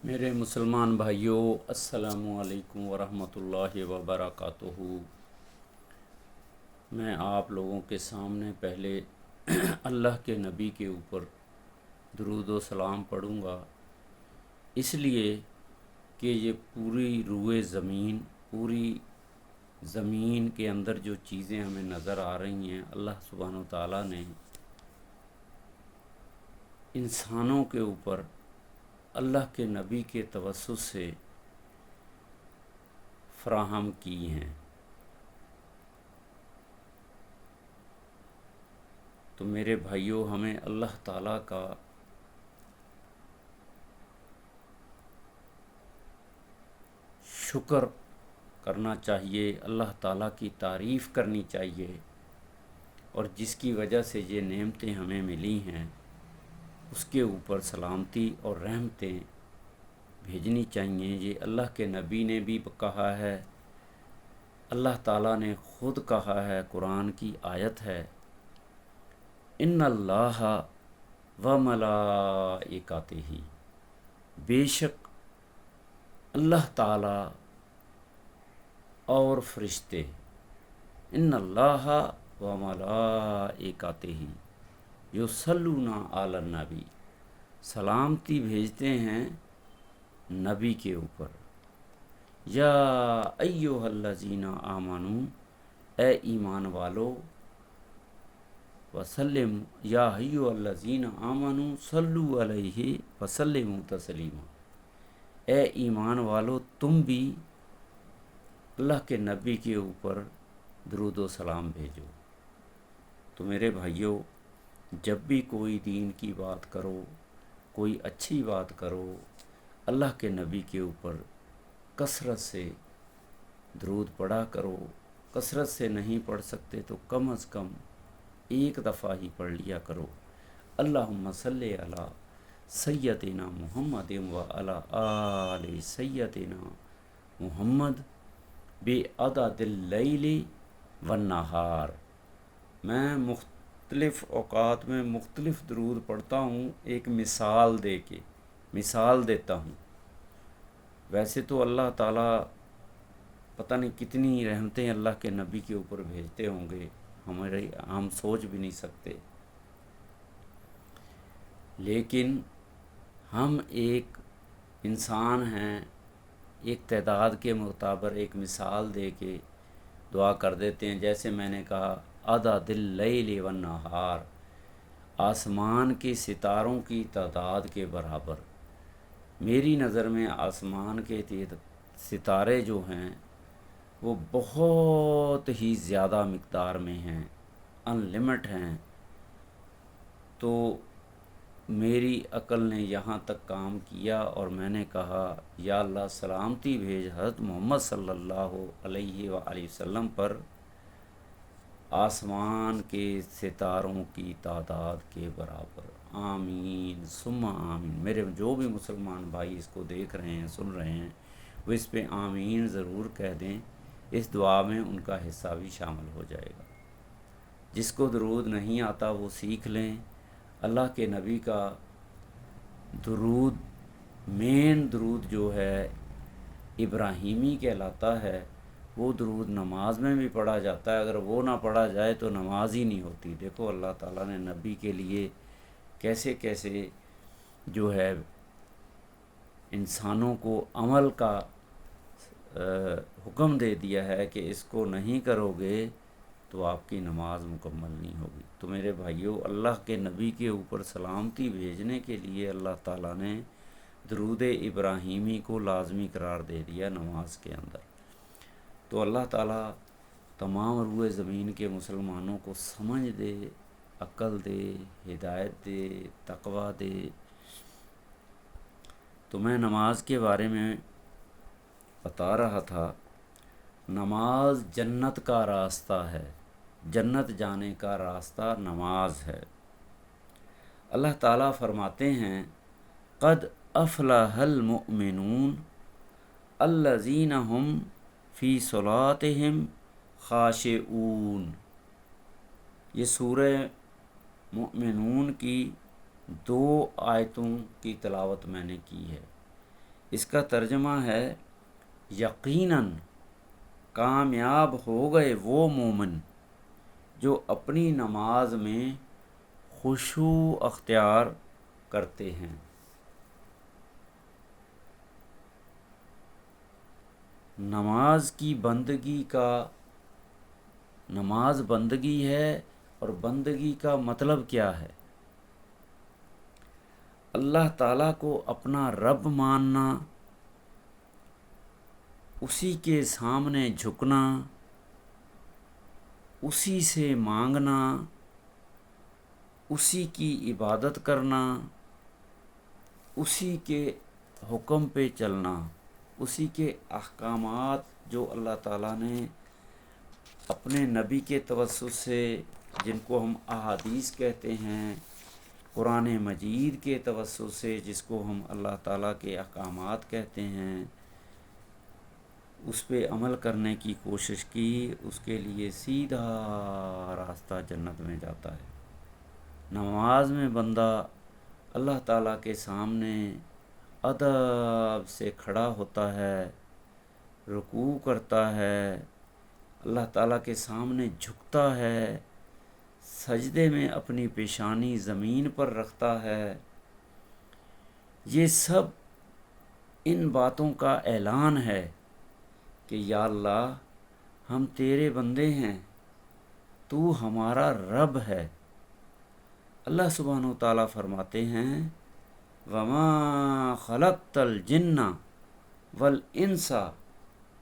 میرے مسلمان بھائیوں، السلام علیکم ورحمۃ اللہ وبرکاتہ۔ میں آپ لوگوں کے سامنے پہلے اللہ کے نبی کے اوپر درود و سلام پڑھوں گا، اس لیے کہ یہ پوری روئے زمین، پوری زمین کے اندر جو چیزیں ہمیں نظر آ رہی ہیں، اللہ سبحانہ و تعالیٰ نے انسانوں کے اوپر اللہ کے نبی کے توسط سے فراہم کی ہیں۔ تو میرے بھائیوں، ہمیں اللہ تعالیٰ کا شکر کرنا چاہیے، اللہ تعالیٰ کی تعریف کرنی چاہیے، اور جس کی وجہ سے یہ نعمتیں ہمیں ملی ہیں اس کے اوپر سلامتی اور رحمتیں بھیجنی چاہیے۔ یہ اللہ کے نبی نے بھی کہا ہے، اللہ تعالیٰ نے خود کہا ہے، قرآن کی آیت ہے، ان اللہ و ملائکتہ، بے شک اللہ تعالیٰ اور فرشتے، ان اللہ و ملائکتہ یصلون علی النبی، سلامتی بھیجتے ہیں نبی کے اوپر۔ یا ایھا الذین آمنو، اے ایمان والو، وسلم، یا ایھا الذین آمنو صلوا علیہ وسلموا تسلیما، اے ایمان والو تم بھی اللہ کے نبی کے اوپر درود و سلام بھیجو۔ تو میرے بھائیوں، جب بھی کوئی دین کی بات کرو، کوئی اچھی بات کرو، اللہ کے نبی کے اوپر کثرت سے درود پڑھا کرو۔ کثرت سے نہیں پڑھ سکتے تو کم از کم ایک دفعہ ہی پڑھ لیا کرو۔ اللہم صلی علی سیدنا محمد و علی آل سیدنا محمد بعدد اللیل والنہار۔ میں مختلف اوقات میں مختلف درود پڑھتا ہوں، ایک مثال دے کے مثال دیتا ہوں۔ ویسے تو اللہ تعالیٰ پتہ نہیں کتنی رحمتیں اللہ کے نبی کے اوپر بھیجتے ہوں گے، ہم سوچ بھی نہیں سکتے، لیکن ہم ایک انسان ہیں، ایک تعداد کے مطابق ایک مثال دے کے دعا کر دیتے ہیں۔ جیسے میں نے کہا، عدد اللیل والنہار، آسمان کے ستاروں کی تعداد کے برابر۔ میری نظر میں آسمان کے ستارے جو ہیں وہ بہت ہی زیادہ مقدار میں ہیں، ان لمٹ ہیں۔ تو میری عقل نے یہاں تک کام کیا اور میں نے کہا، یا اللہ سلامتی بھیج حضرت محمد صلی اللہ علیہ وآلہ وسلم پر آسمان کے ستاروں کی تعداد کے برابر۔ آمین ثم آمین۔ میرے جو بھی مسلمان بھائی اس کو دیکھ رہے ہیں، سن رہے ہیں، وہ اس پہ آمین ضرور کہہ دیں، اس دعا میں ان کا حصہ بھی شامل ہو جائے گا۔ جس کو درود نہیں آتا وہ سیکھ لیں۔ اللہ کے نبی کا درود، مین درود جو ہے ابراہیمی کہلاتا ہے، وہ درود نماز میں بھی پڑھا جاتا ہے۔ اگر وہ نہ پڑھا جائے تو نماز ہی نہیں ہوتی۔ دیکھو اللہ تعالیٰ نے نبی کے لیے کیسے کیسے جو ہے انسانوں کو عمل کا حکم دے دیا ہے کہ اس کو نہیں کرو گے تو آپ کی نماز مکمل نہیں ہوگی۔ تو میرے بھائیوں، اللہ کے نبی کے اوپر سلامتی بھیجنے کے لیے اللہ تعالیٰ نے درود ابراہیمی کو لازمی قرار دے دیا نماز کے اندر۔ تو اللہ تعالیٰ تمام روئے زمین کے مسلمانوں کو سمجھ دے، عقل دے، ہدایت دے، تقویٰ دے۔ تو میں نماز کے بارے میں بتا رہا تھا، نماز جنت کا راستہ ہے، جنت جانے کا راستہ نماز ہے۔ اللہ تعالیٰ فرماتے ہیں، قد افلح المؤمنون الذین هم فی صلاتہم خاشعون۔ یہ سورہ مؤمنون کی 2 آیتوں کی تلاوت میں نے کی ہے۔ اس کا ترجمہ ہے یقیناً کامیاب ہو گئے وہ مومن جو اپنی نماز میں خشوع اختیار کرتے ہیں۔ نماز بندگی ہے، اور بندگی کا مطلب کیا ہے؟ اللہ تعالیٰ کو اپنا رب ماننا، اسی کے سامنے جھکنا، اسی سے مانگنا، اسی کی عبادت کرنا، اسی کے حکم پہ چلنا، اسی کے احکامات جو اللہ تعالیٰ نے اپنے نبی کے توسط سے، جن کو ہم احادیث کہتے ہیں، قرآن مجید کے توسط سے جس کو ہم اللہ تعالیٰ کے احکامات کہتے ہیں، اس پہ عمل کرنے کی کوشش کی، اس کے لیے سیدھا راستہ جنت میں جاتا ہے۔ نماز میں بندہ اللہ تعالیٰ کے سامنے ادب سے کھڑا ہوتا ہے، رکوع کرتا ہے، اللہ تعالیٰ کے سامنے جھکتا ہے، سجدے میں اپنی پیشانی زمین پر رکھتا ہے۔ یہ سب ان باتوں کا اعلان ہے کہ یا اللہ ہم تیرے بندے ہیں، تو ہمارا رب ہے۔ اللہ سبحانہ و تعالیٰ فرماتے ہیں وَمَا خَلَقْتَ الْجِنَّ وَالْإِنسَ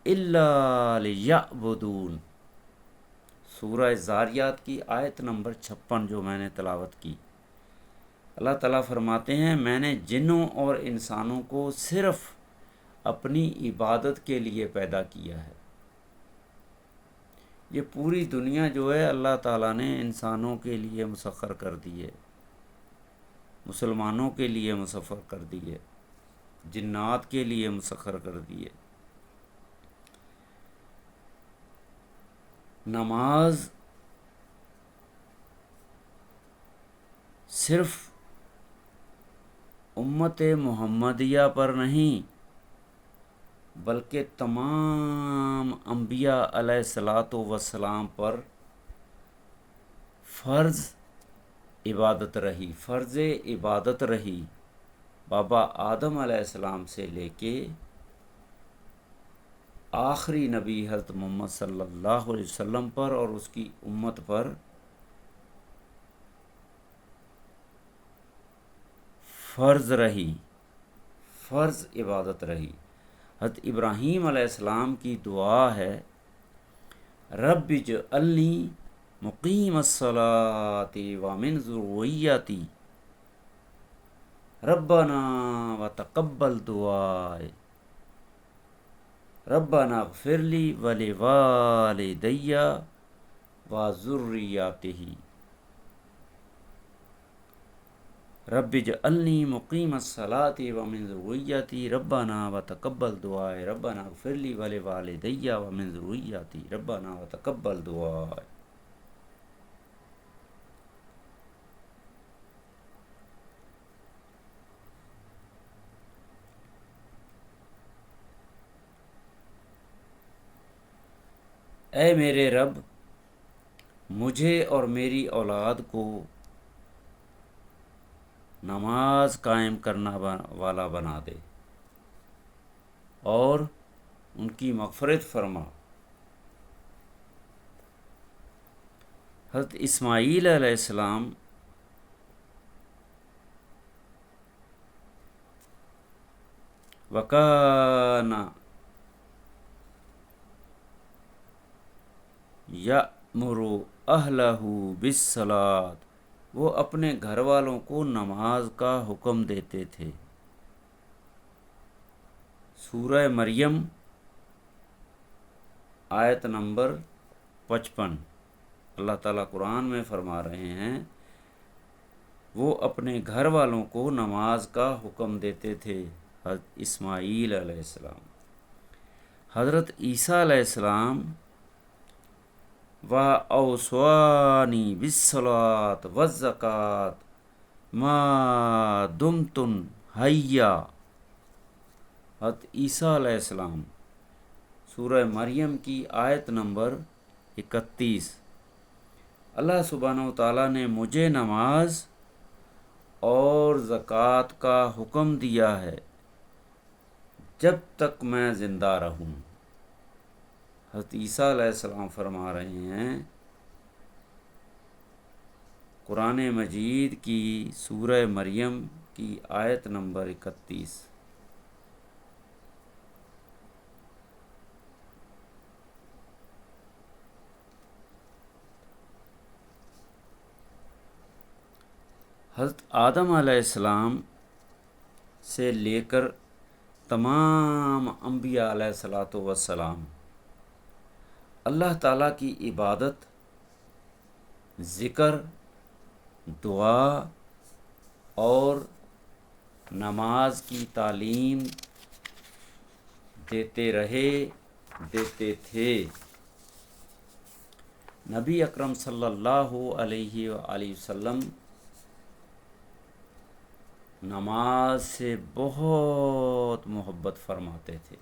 إِلَّا لِيَعْبُدُونَ، سورہ زاریات کی آیت نمبر 56 جو میں نے تلاوت کی۔ اللہ تعالیٰ فرماتے ہیں میں نے جنوں اور انسانوں کو صرف اپنی عبادت کے لیے پیدا کیا ہے۔ یہ پوری دنیا جو ہے اللہ تعالیٰ نے انسانوں کے لیے مسخر کر دی ہے، مسلمانوں کے لیے مسخر کر دی ہے، جنات کے لیے مسخر کر دی ہے۔ نماز صرف امت محمدیہ پر نہیں بلکہ تمام انبیاء علیہ الصلاۃ والسلام پر فرض عبادت رہی، بابا آدم علیہ السلام سے لے کے آخری نبی حضرت محمد صلی اللہ علیہ وسلم پر اور اس کی امت پر فرض عبادت رہی۔ حضرت ابراہیم علیہ السلام کی دعا ہے رب اجعلنی مقیم الصلاۃ ومن ذریتی ربنا وتقبل دعائے ربنا اغفر لی ولوالدی وذریتہ رب اجعلنی مقیم الصلاۃ ومن ذریتی ربنا وتقبل دعائے ربنا اغفر لی ولوالدی ومن ذریتی ربنا وتقبل دعائے۔ اے میرے رب مجھے اور میری اولاد کو نماز قائم کرنا والا بنا دے اور ان کی مغفرت فرما۔ حضرت اسماعیل علیہ السلام وَكَانَ یأمر اہلہ بالصلاۃ، وہ اپنے گھر والوں کو نماز کا حکم دیتے تھے۔ سورہ مریم آیت نمبر 55 اللہ تعالیٰ قرآن میں فرما رہے ہیں وہ اپنے گھر والوں کو نماز کا حکم دیتے تھے۔ حضرت اسماعیل علیہ السلام، حضرت عیسیٰ علیہ السلام وَأَوْصَانِي بِالصَّلَاةِ وَالزَّكَاةِ مَا دُمْتُ حَيًّا، حضرت عیسیٰ علیہ السلام، سورہ مریم کی آیت نمبر 31، اللہ سبحانہ و تعالیٰ نے مجھے نماز اور زکوٰۃ کا حکم دیا ہے جب تک میں زندہ رہوں۔ حضرت عیسیٰ علیہ السلام فرما رہے ہیں، قرآن مجید کی سورہ مریم کی آیت نمبر 31۔ حضرت آدم علیہ السلام سے لے کر تمام انبیاء علیہ الصلاۃ والسلام اللہ تعالیٰ کی عبادت، ذکر، دعا اور نماز کی تعلیم دیتے تھے۔ نبی اکرم صلی اللہ علیہ وآلہ وسلم نماز سے بہت محبت فرماتے تھے۔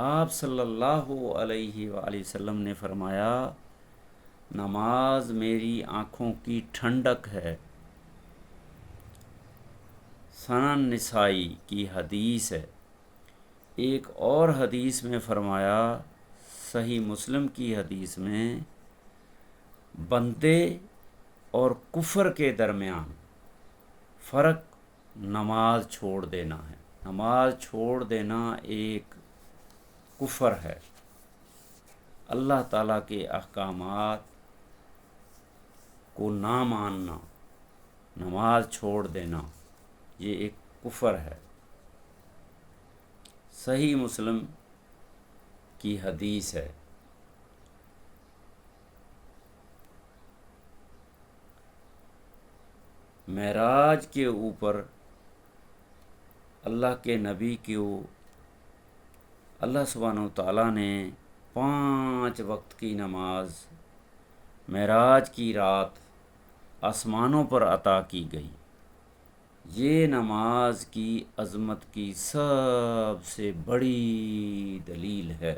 آپ صلی اللہ علیہ وآلہ وسلم نے فرمایا، نماز میری آنکھوں کی ٹھنڈک ہے۔ سنن نسائی کی حدیث ہے۔ ایک اور حدیث میں فرمایا، صحیح مسلم کی حدیث میں، بندے اور کفر کے درمیان فرق نماز چھوڑ دینا ہے۔ نماز چھوڑ دینا ایک کفر ہے۔ اللہ تعالیٰ کے احکامات کو نہ ماننا، نماز چھوڑ دینا، یہ ایک کفر ہے۔ صحیح مسلم کی حدیث ہے۔ معراج کے اوپر اللہ کے نبی کو اللہ سبحانہ و تعالیٰ نے 5 وقت کی نماز معراج کی رات آسمانوں پر عطا کی گئی۔ یہ نماز کی عظمت کی سب سے بڑی دلیل ہے۔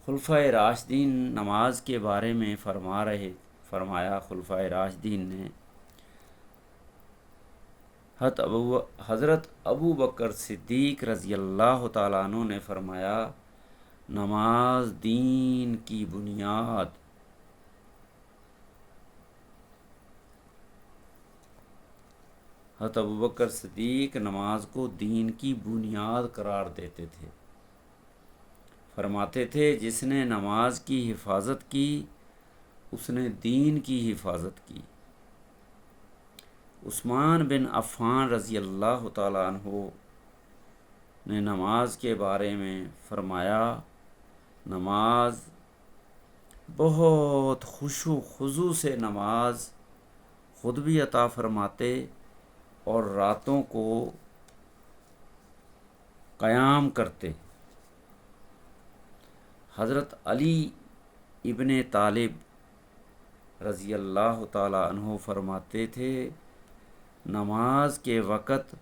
خلفائے راشدین نماز کے بارے میں فرمایا خلفائے راشدین نے، حضرت ابو بکر صدیق رضی اللہ تعالیٰ عنہ نے فرمایا، نماز دین کی بنیاد۔ حضرت ابو بکر صدیق نماز کو دین کی بنیاد قرار دیتے تھے۔ فرماتے تھے، جس نے نماز کی حفاظت کی اس نے دین کی حفاظت کی۔ عثمان بن عفان رضی اللہ تعالیٰ عنہ نے نماز کے بارے میں فرمایا، نماز بہت خشوع و خضوع سے نماز خود بھی عطا فرماتے اور راتوں کو قیام کرتے۔ حضرت علی ابن طالب رضی اللہ تعالیٰ عنہ فرماتے تھے، نماز کے وقت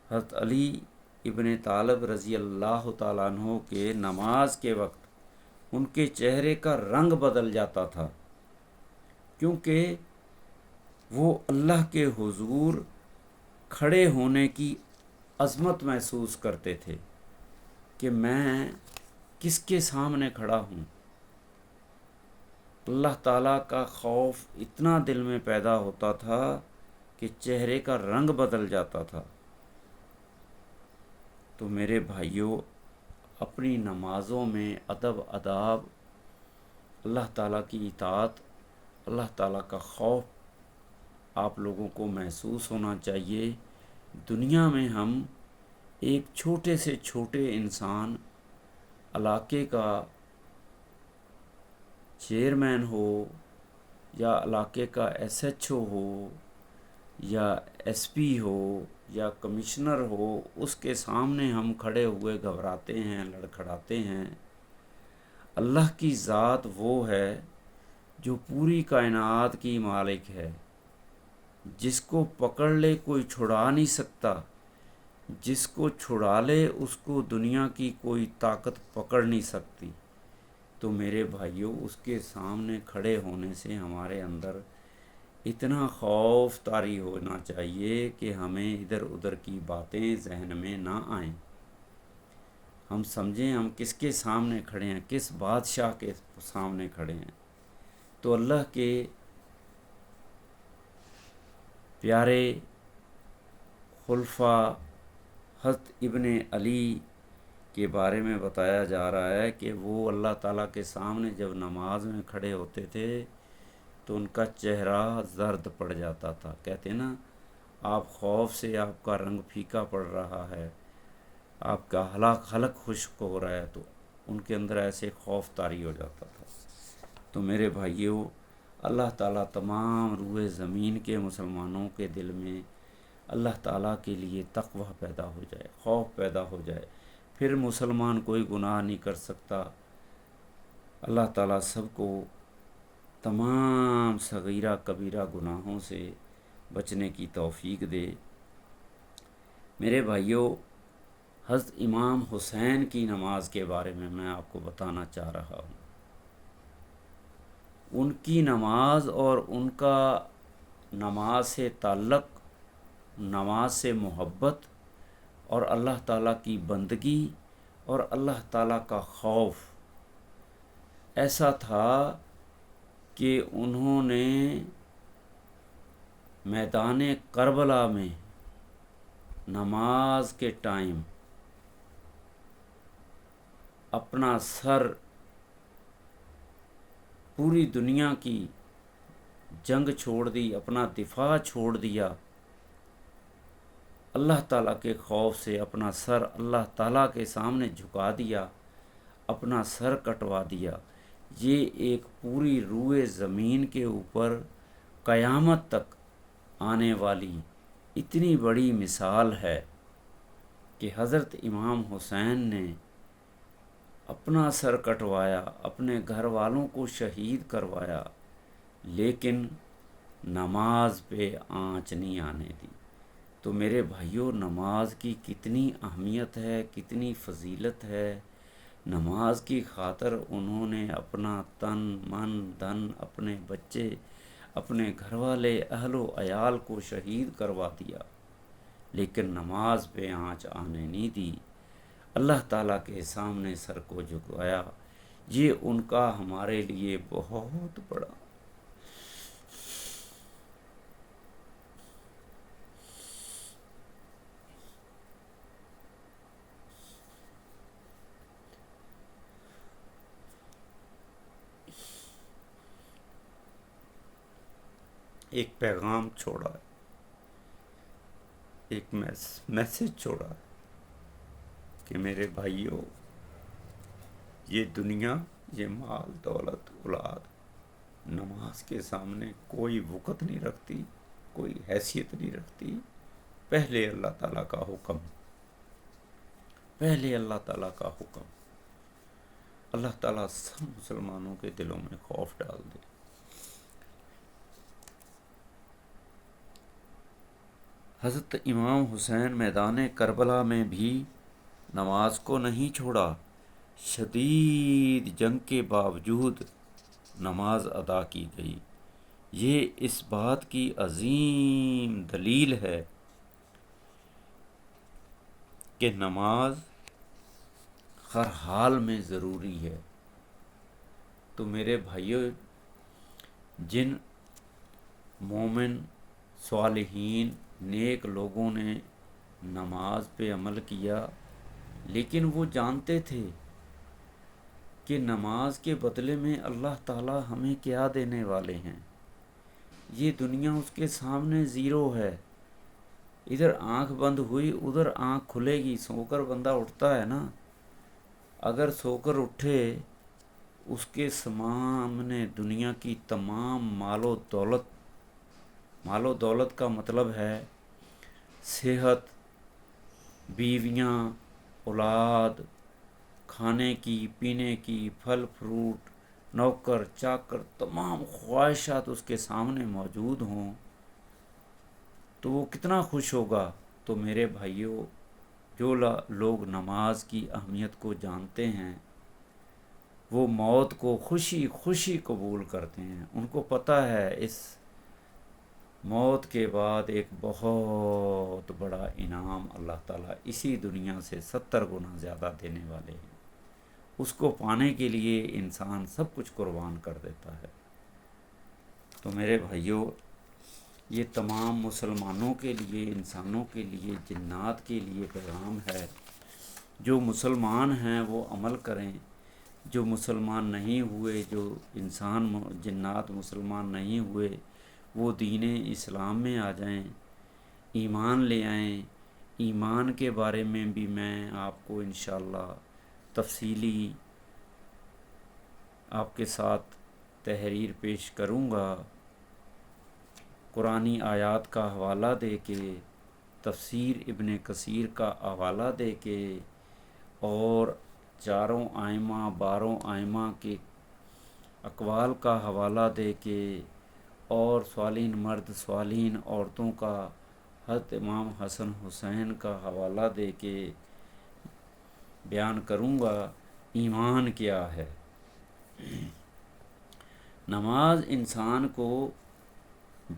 حضرت علی ابن طالب رضی اللہ تعالیٰ عنہ کے نماز کے وقت ان کے چہرے کا رنگ بدل جاتا تھا، کیونکہ وہ اللہ کے حضور کھڑے ہونے کی عظمت محسوس کرتے تھے کہ میں کس کے سامنے کھڑا ہوں۔ اللہ تعالیٰ کا خوف اتنا دل میں پیدا ہوتا تھا کہ چہرے کا رنگ بدل جاتا تھا۔ تو میرے بھائیوں، اپنی نمازوں میں ادب، آداب، اللہ تعالیٰ کی اطاعت، اللہ تعالیٰ کا خوف آپ لوگوں کو محسوس ہونا چاہیے۔ دنیا میں ہم ایک چھوٹے سے چھوٹے انسان، علاقے کا چیئرمین ہو یا علاقے کا ایس ایچ او ہو یا ایس پی ہو یا کمشنر ہو، اس کے سامنے ہم کھڑے ہوئے گھبراتے ہیں، لڑکھڑاتے ہیں۔ اللہ کی ذات وہ ہے جو پوری کائنات کی مالک ہے۔ جس کو پکڑ لے کوئی چھڑا نہیں سکتا، جس کو چھڑا لے اس کو دنیا کی کوئی طاقت پکڑ نہیں سکتی۔ تو میرے بھائیوں، اس کے سامنے کھڑے ہونے سے ہمارے اندر اتنا خوف طاری ہونا چاہیے کہ ہمیں ادھر ادھر کی باتیں ذہن میں نہ آئیں۔ ہم سمجھیں ہم کس کے سامنے کھڑے ہیں، کس بادشاہ کے سامنے کھڑے ہیں۔ تو اللہ کے پیارے خلفاء حضرت ابن علی کے بارے میں بتایا جا رہا ہے کہ وہ اللہ تعالیٰ کے سامنے جب نماز میں کھڑے ہوتے تھے تو ان کا چہرہ زرد پڑ جاتا تھا۔ کہتے ہیں نا، آپ خوف سے آپ کا رنگ پھیکا پڑ رہا ہے، آپ کا حلق خشک ہو رہا ہے، تو ان کے اندر ایسے خوف طاری ہو جاتا تھا۔ تو میرے بھائیوں، اللہ تعالیٰ تمام روئے زمین کے مسلمانوں کے دل میں اللہ تعالیٰ کے لیے تقوی پیدا ہو جائے، خوف پیدا ہو جائے، پھر مسلمان کوئی گناہ نہیں کر سکتا۔ اللہ تعالیٰ سب کو تمام صغیرہ کبیرہ گناہوں سے بچنے کی توفیق دے۔ میرے بھائیوں، حضرت امام حسین کی نماز کے بارے میں آپ کو بتانا چاہ رہا ہوں۔ ان کی نماز اور ان کا نماز سے تعلق، نماز سے محبت اور اللہ تعالیٰ کی بندگی اور اللہ تعالیٰ کا خوف ایسا تھا کہ انہوں نے میدان کربلا میں نماز کے ٹائم اپنا سر پوری دنیا کی جنگ چھوڑ دی، اپنا دفاع چھوڑ دیا، اللہ تعالیٰ کے خوف سے اپنا سر اللہ تعالیٰ کے سامنے جھکا دیا، اپنا سر کٹوا دیا۔ یہ ایک پوری روئے زمین کے اوپر قیامت تک آنے والی اتنی بڑی مثال ہے کہ حضرت امام حسین نے اپنا سر کٹوایا، اپنے گھر والوں کو شہید کروایا، لیکن نماز پہ آنچ نہیں آنے دی۔ تو میرے بھائیوں، نماز کی کتنی اہمیت ہے، کتنی فضیلت ہے۔ نماز کی خاطر انہوں نے اپنا تن من دھن، اپنے بچے، اپنے گھر والے، اہل و عیال کو شہید کروا دیا، لیکن نماز پہ آنچ آنے نہیں دی، اللہ تعالیٰ کے سامنے سر کو جھکایا۔ یہ ان کا ہمارے لیے بہت بڑا ایک پیغام چھوڑا ہے، ایک میسج چھوڑا ہے کہ میرے بھائیوں، یہ دنیا، یہ مال دولت اولاد نماز کے سامنے کوئی وقت نہیں رکھتی، کوئی حیثیت نہیں رکھتی۔ پہلے اللہ تعالیٰ کا حکم، پہلے اللہ تعالیٰ کا حکم۔ اللہ تعالیٰ سب مسلمانوں کے دلوں میں خوف ڈال دے۔ حضرت امام حسین میدان کربلا میں بھی نماز کو نہیں چھوڑا، شدید جنگ کے باوجود نماز ادا کی گئی۔ یہ اس بات کی عظیم دلیل ہے کہ نماز ہر حال میں ضروری ہے۔ تو میرے بھائیوں، جن مومن، صالحین، نیک لوگوں نے نماز پہ عمل کیا، لیکن وہ جانتے تھے کہ نماز کے بدلے میں اللہ تعالیٰ ہمیں کیا دینے والے ہیں۔ یہ دنیا اس کے سامنے زیرو ہے۔ ادھر آنکھ بند ہوئی، ادھر آنکھ کھلے گی۔ سو کر بندہ اٹھتا ہے نا، اگر سو کر اٹھے، اس کے سامنے دنیا کی تمام مال و دولت کا مطلب ہے صحت، بیویاں، اولاد، کھانے کی، پینے کی، پھل فروٹ، نوکر چاکر، تمام خواہشات اس کے سامنے موجود ہوں، تو وہ کتنا خوش ہوگا۔ تو میرے بھائیوں، جو لوگ نماز کی اہمیت کو جانتے ہیں وہ موت کو خوشی خوشی قبول کرتے ہیں۔ ان کو پتہ ہے اس موت کے بعد ایک بہت بڑا انعام اللہ تعالیٰ اسی دنیا سے 70 گنا زیادہ دینے والے ہیں۔ اس کو پانے کے لیے انسان سب کچھ قربان کر دیتا ہے۔ تو میرے بھائیوں، یہ تمام مسلمانوں کے لیے، انسانوں کے لیے، جنات کے لیے پیغام ہے۔ جو مسلمان ہیں وہ عمل کریں، جو مسلمان نہیں ہوئے، جو انسان جنات مسلمان نہیں ہوئے، وہ دین اسلام میں آ جائیں، ایمان لے آئیں۔ ایمان کے بارے میں بھی میں آپ کو انشاءاللہ تفصیلی آپ کے ساتھ تحریر پیش کروں گا، قرآنی آیات کا حوالہ دے کے، تفسیر ابن کثیر کا حوالہ دے کے، اور 4 ائمہ 12 ائمہ کے اقوال کا حوالہ دے کے، اور صالحین مرد صالحین عورتوں کا، حضرت امام حسن حسین کا حوالہ دے کے بیان کروں گا ایمان کیا ہے۔ نماز انسان کو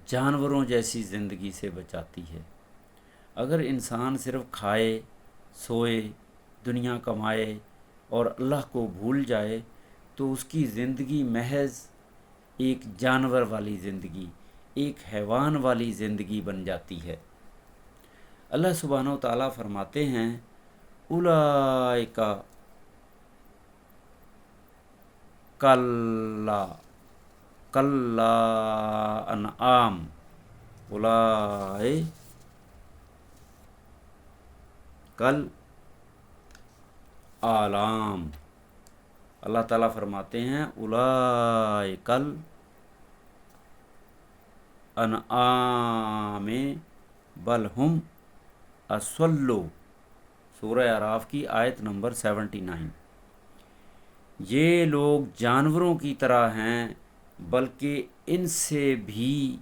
جانوروں جیسی زندگی سے بچاتی ہے۔ اگر انسان صرف کھائے، سوئے، دنیا کمائے اور اللہ کو بھول جائے تو اس کی زندگی محض ایک جانور والی زندگی، ایک حیوان والی زندگی بن جاتی ہے۔ اللہ سبحانہ و تعالیٰ فرماتے ہیں اولئک کلا انعام اولئک کل آلام۔ اللہ تعالیٰ فرماتے ہیں اولئک انعام بل ہم اضل۔ سورہ اعراف کی آیت نمبر 79۔ یہ لوگ جانوروں کی طرح ہیں بلکہ ان سے بھی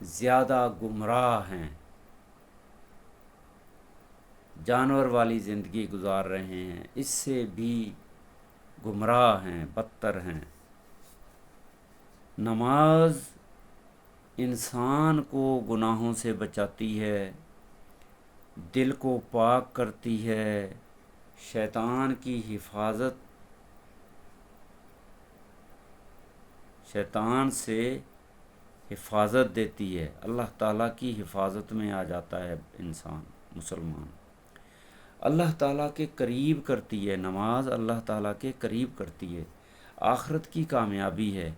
زیادہ گمراہ ہیں۔ جانور والی زندگی گزار رہے ہیں، اس سے بھی گمراہ ہیں، بدتر ہیں۔ نماز انسان کو گناہوں سے بچاتی ہے، دل کو پاک کرتی ہے، شیطان کی حفاظت، شیطان سے حفاظت دیتی ہے۔ اللہ تعالیٰ کی حفاظت میں آ جاتا ہے انسان مسلمان۔ اللہ تعالیٰ کے قریب کرتی ہے نماز، اللہ تعالیٰ کے قریب کرتی ہے، آخرت کی کامیابی ہے،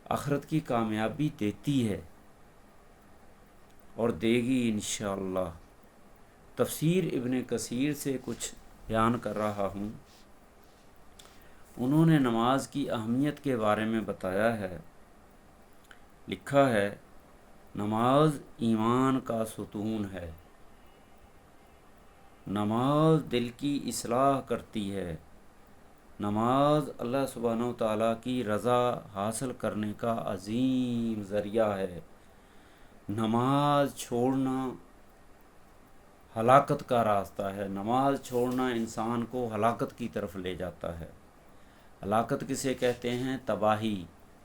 آخرت کی کامیابی دیتی ہے اور دے گی انشاءاللہ۔ تفسیر ابن کثیر سے کچھ بیان کر رہا ہوں۔ انہوں نے نماز کی اہمیت کے بارے میں بتایا ہے، لکھا ہے نماز ایمان کا ستون ہے، نماز دل کی اصلاح کرتی ہے، نماز اللہ سبحانہ و تعالیٰ کی رضا حاصل کرنے کا عظیم ذریعہ ہے۔ نماز چھوڑنا ہلاکت کا راستہ ہے، نماز چھوڑنا انسان کو ہلاکت کی طرف لے جاتا ہے۔ ہلاکت کسے کہتے ہیں؟ تباہی،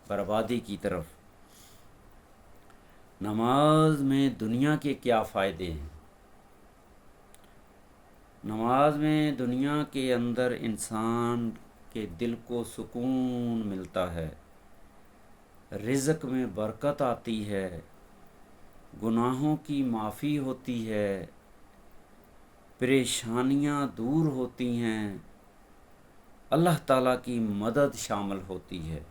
بربادی کی طرف۔ نماز میں دنیا کے کیا فائدے ہیں؟ نماز میں دنیا کے اندر انسان کے دل کو سکون ملتا ہے، رزق میں برکت آتی ہے، گناہوں کی معافی ہوتی ہے، پریشانیاں دور ہوتی ہیں، اللہ تعالیٰ کی مدد شامل ہوتی ہے۔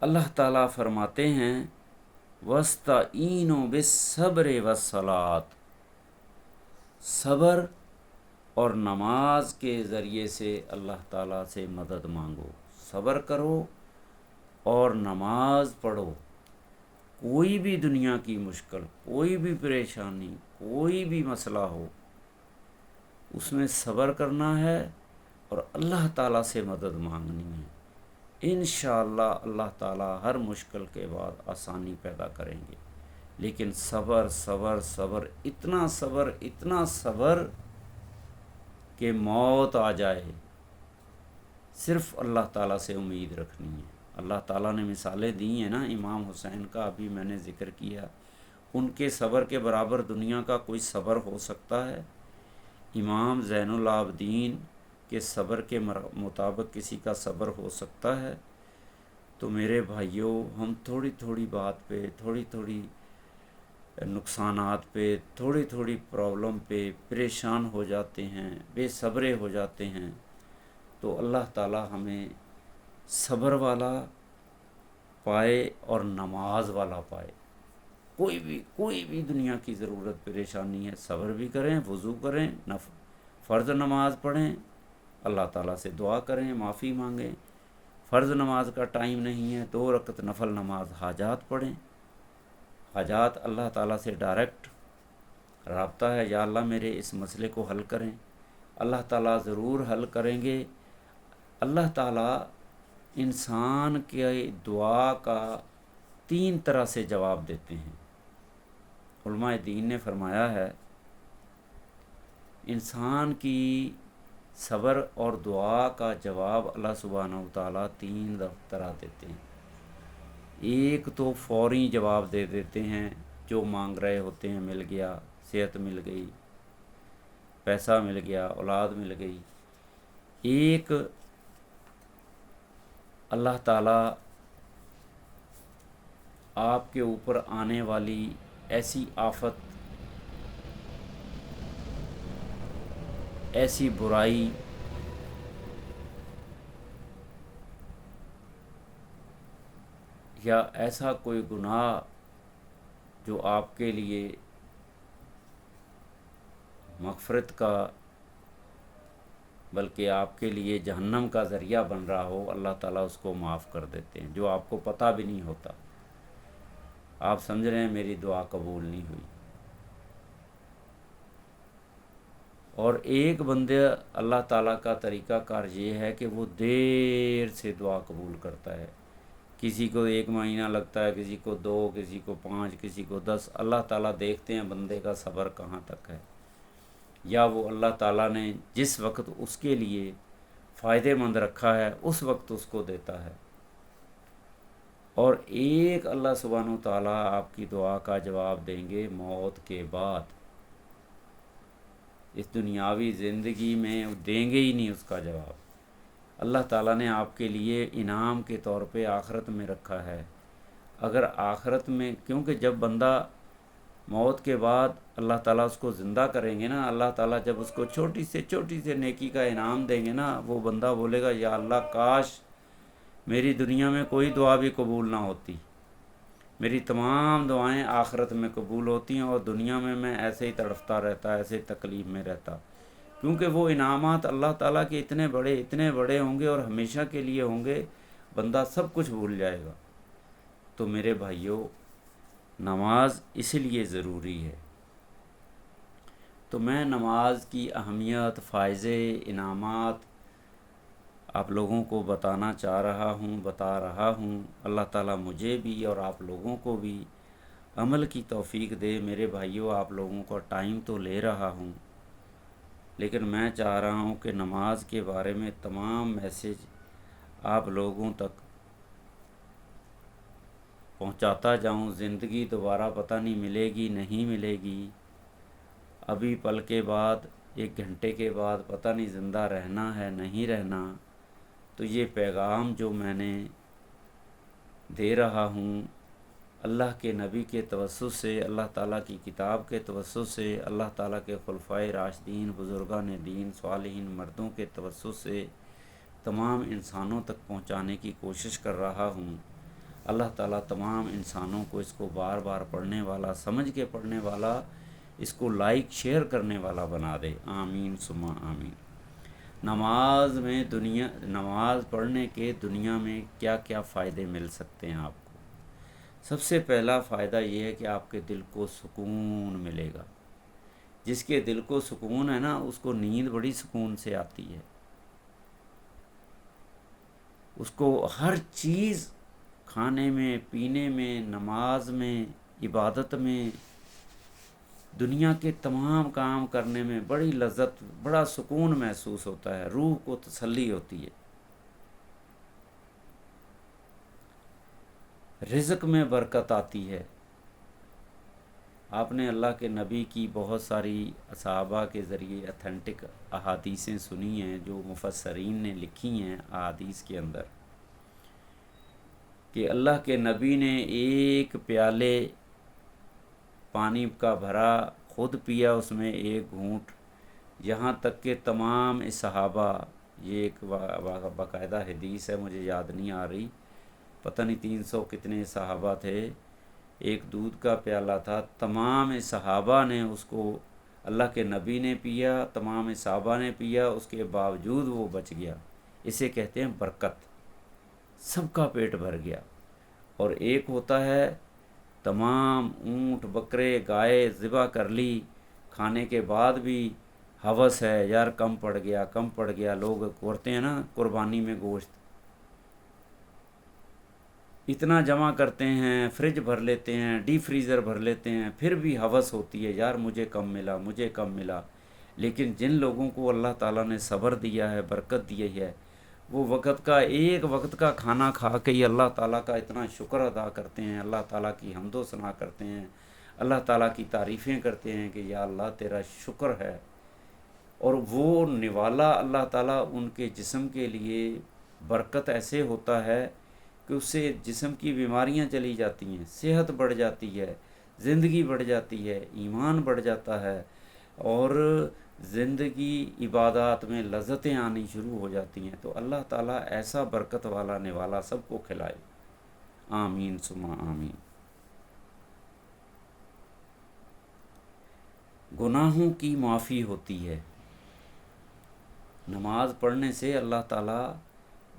اللہ تعالیٰ فرماتے ہیں وَاسْتَعِینُوا بِالصَّبْرِ وَالصَّلَاةِ، صبر اور نماز کے ذریعے سے اللہ تعالیٰ سے مدد مانگو، صبر کرو اور نماز پڑھو۔ کوئی بھی دنیا کی مشکل، کوئی بھی پریشانی، کوئی بھی مسئلہ ہو، اس میں صبر کرنا ہے اور اللہ تعالیٰ سے مدد مانگنی ہے۔ انشاءاللہ اللہ تعالیٰ ہر مشکل کے بعد آسانی پیدا کریں گے۔ لیکن صبر صبر صبر، اتنا صبر کہ موت آ جائے، صرف اللہ تعالیٰ سے امید رکھنی ہے۔ اللہ تعالیٰ نے مثالیں دی ہیں نا، امام حسین کا ابھی میں نے ذکر کیا، ان کے صبر کے برابر دنیا کا کوئی صبر ہو سکتا ہے؟ امام زین العابدین کے صبر کے مطابق کسی کا صبر ہو سکتا ہے؟ تو میرے بھائیوں، ہم تھوڑی تھوڑی بات پہ، تھوڑی تھوڑی نقصانات پہ، تھوڑی تھوڑی پرابلم پہ پریشان ہو جاتے ہیں، بے صبرے ہو جاتے ہیں۔ تو اللہ تعالی ہمیں صبر والا پائے اور نماز والا پائے۔ کوئی بھی دنیا کی ضرورت پریشانی ہے، صبر بھی کریں، وضو کریں، فرض نماز پڑھیں، اللہ تعالیٰ سے دعا کریں، معافی مانگیں۔ فرض نماز کا ٹائم نہیں ہے، 2 رکعت نفل نماز حاجات پڑھیں۔ حاجات اللہ تعالیٰ سے ڈائریکٹ رابطہ ہے، یا اللہ میرے اس مسئلے کو حل کریں، اللہ تعالیٰ ضرور حل کریں گے۔ اللہ تعالیٰ انسان کی دعا کا 3 طرح سے جواب دیتے ہیں۔ علماء دین نے فرمایا ہے انسان کی صبر اور دعا کا جواب اللہ سبحانہ وتعالیٰ 3 طرح دیتے ہیں۔ ایک تو فوری جواب دے دیتے ہیں، جو مانگ رہے ہوتے ہیں مل گیا، صحت مل گئی، پیسہ مل گیا، اولاد مل گئی۔ ایک اللہ تعالیٰ آپ کے اوپر آنے والی ایسی آفت، ایسی برائی، یا ایسا کوئی گناہ جو آپ کے لیے مغفرت کا بلکہ آپ کے لیے جہنم کا ذریعہ بن رہا ہو، اللہ تعالیٰ اس کو معاف کر دیتے ہیں، جو آپ کو پتہ بھی نہیں ہوتا۔ آپ سمجھ رہے ہیں میری دعا قبول نہیں ہوئی۔ اور ایک بندے اللہ تعالیٰ کا طریقہ کار یہ ہے کہ وہ دیر سے دعا قبول کرتا ہے، کسی کو 1 مہینہ لگتا ہے، کسی کو 2، کسی کو 5، کسی کو 10۔ اللہ تعالیٰ دیکھتے ہیں بندے کا صبر کہاں تک ہے، یا وہ اللہ تعالیٰ نے جس وقت اس کے لیے فائدہ مند رکھا ہے اس وقت اس کو دیتا ہے۔ اور ایک اللہ سبحانہ و تعالیٰ آپ کی دعا کا جواب دیں گے موت کے بعد، اس دنیاوی زندگی میں دیں گے ہی نہیں اس کا جواب۔ اللہ تعالیٰ نے آپ کے لیے انعام کے طور پہ آخرت میں رکھا ہے۔ اگر آخرت میں، کیونکہ جب بندہ موت کے بعد اللہ تعالیٰ اس کو زندہ کریں گے نا، اللہ تعالیٰ جب اس کو چھوٹی سے نیکی کا انعام دیں گے نا، وہ بندہ بولے گا یا اللہ کاش میری دنیا میں کوئی دعا بھی قبول نہ ہوتی، میری تمام دعائیں آخرت میں قبول ہوتی ہیں، اور دنیا میں میں ایسے ہی تڑپتا رہتا، ایسے تکلیف میں رہتا۔ کیونکہ وہ انعامات اللہ تعالیٰ کے اتنے بڑے ہوں گے اور ہمیشہ کے لیے ہوں گے، بندہ سب کچھ بھول جائے گا۔ تو میرے بھائیوں، نماز اس لیے ضروری ہے۔ تو میں نماز کی اہمیت، فائدے، انعامات آپ لوگوں کو بتا رہا ہوں۔ اللہ تعالیٰ مجھے بھی اور آپ لوگوں کو بھی عمل کی توفیق دے۔ میرے بھائیوں، آپ لوگوں کا ٹائم تو لے رہا ہوں، لیکن میں چاہ رہا ہوں کہ نماز کے بارے میں تمام میسیج آپ لوگوں تک پہنچاتا جاؤں۔ زندگی دوبارہ پتہ نہیں ملے گی نہیں ملے گی، ابھی پل کے بعد، 1 گھنٹے کے بعد پتہ نہیں زندہ رہنا ہے نہیں رہنا۔ تو یہ پیغام جو میں نے دے رہا ہوں، اللہ کے نبی کے توسط سے، اللہ تعالیٰ کی کتاب کے توسط سے، اللہ تعالیٰ کے خلفائے راشدین، بزرگان دین، صالحین مردوں کے توسط سے تمام انسانوں تک پہنچانے کی کوشش کر رہا ہوں۔ اللہ تعالیٰ تمام انسانوں کو اس کو بار بار پڑھنے والا، سمجھ کے پڑھنے والا، اس کو لائک شیئر کرنے والا بنا دے۔ آمین ثم آمین۔ نماز پڑھنے کے دنیا میں کیا کیا فائدے مل سکتے ہیں آپ کو؟ سب سے پہلا فائدہ یہ ہے کہ آپ کے دل کو سکون ملے گا۔ جس کے دل کو سکون ہے نا، اس کو نیند بڑی سکون سے آتی ہے، اس کو ہر چیز، کھانے میں، پینے میں، نماز میں، عبادت میں، دنیا کے تمام کام کرنے میں بڑی لذت، بڑا سکون محسوس ہوتا ہے، روح کو تسلی ہوتی ہے، رزق میں برکت آتی ہے۔ آپ نے اللہ کے نبی کی بہت ساری صحابہ کے ذریعے اتھینٹک احادیثیں سنی ہیں جو مفسرین نے لکھی ہیں احادیث کے اندر، کہ اللہ کے نبی نے ایک پیالے پانی کا بھرا، خود پیا اس میں ایک گھونٹ، یہاں تک کہ تمام صحابہ، یہ ایک باقاعدہ حدیث ہے، مجھے یاد نہیں آ رہی، پتہ نہیں 300 کتنے صحابہ تھے، ایک دودھ کا پیالہ تھا، تمام صحابہ نے اس کو، اللہ کے نبی نے پیا، تمام صحابہ نے پیا، اس کے باوجود وہ بچ گیا۔ اسے کہتے ہیں برکت، سب کا پیٹ بھر گیا۔ اور ایک ہوتا ہے تمام اونٹ بکرے گائے ذبح کر لی، کھانے کے بعد بھی ہوس ہے یار، کم پڑ گیا کم پڑ گیا، لوگ کرتے ہیں نا قربانی میں گوشت، اتنا جمع کرتے ہیں، فریج بھر لیتے ہیں، ڈی فریزر بھر لیتے ہیں، پھر بھی ہوس ہوتی ہے یار مجھے کم ملا مجھے کم ملا۔ لیکن جن لوگوں کو اللہ تعالیٰ نے صبر دیا ہے، برکت دی ہے، وہ وقت کا ایک وقت کا کھانا کھا کے ہی اللہ تعالیٰ کا اتنا شکر ادا کرتے ہیں، اللہ تعالیٰ کی حمد و ثنا کرتے ہیں، اللہ تعالیٰ کی تعریفیں کرتے ہیں کہ یا اللہ تیرا شکر ہے۔ اور وہ نوالا اللہ تعالیٰ ان کے جسم کے لیے برکت ایسے ہوتا ہے کہ اس سے جسم کی بیماریاں چلی جاتی ہیں، صحت بڑھ جاتی ہے، زندگی بڑھ جاتی ہے، ایمان بڑھ جاتا ہے، اور زندگی عبادات میں لذتیں آنی شروع ہو جاتی ہیں۔ تو اللہ تعالیٰ ایسا برکت والا نوالا سب کو کھلائے، آمین ثم آمین۔ گناہوں کی معافی ہوتی ہے، نماز پڑھنے سے اللہ تعالیٰ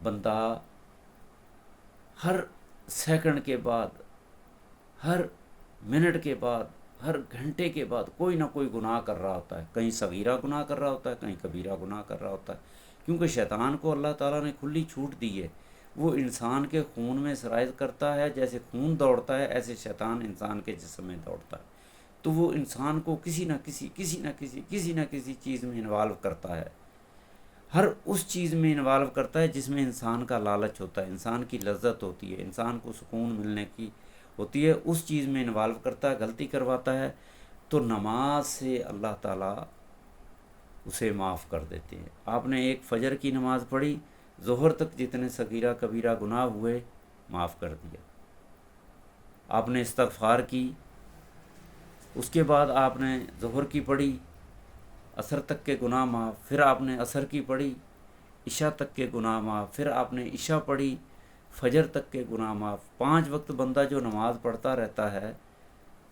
بندہ ہر سیکنڈ کے بعد، ہر منٹ کے بعد، ہر گھنٹے کے بعد کوئی نہ کوئی گناہ کر رہا ہوتا ہے، کہیں صغیرہ گناہ کر رہا ہوتا ہے، کہیں کبیرہ گناہ کر رہا ہوتا ہے، کیونکہ شیطان کو اللہ تعالیٰ نے کھلی چھوٹ دی ہے، وہ انسان کے خون میں سرایت کرتا ہے، جیسے خون دوڑتا ہے ایسے شیطان انسان کے جسم میں دوڑتا ہے، تو وہ انسان کو کسی نہ کسی چیز میں انوالو کرتا ہے، ہر اس چیز میں انوالو کرتا ہے جس میں انسان کا لالچ ہوتا ہے، انسان کی لذت ہوتی ہے، انسان کو سکون ملنے کی ہوتی ہے، اس چیز میں انوالو کرتا ہے، غلطی کرواتا ہے، تو نماز سے اللہ تعالیٰ اسے معاف کر دیتے ہیں۔ آپ نے ایک فجر کی نماز پڑھی، ظہر تک جتنے صغیرہ کبیرہ گناہ ہوئے معاف کر دیا۔ آپ نے استغفار کی، اس کے بعد آپ نے ظہر کی پڑھی، عصر تک کے گناہ معاف، پھر آپ نے عصر کی پڑھی، عشاء تک کے گناہ معاف، پھر آپ نے عشاء پڑھی، فجر تک کے گناہ معاف۔ 5 وقت بندہ جو نماز پڑھتا رہتا ہے،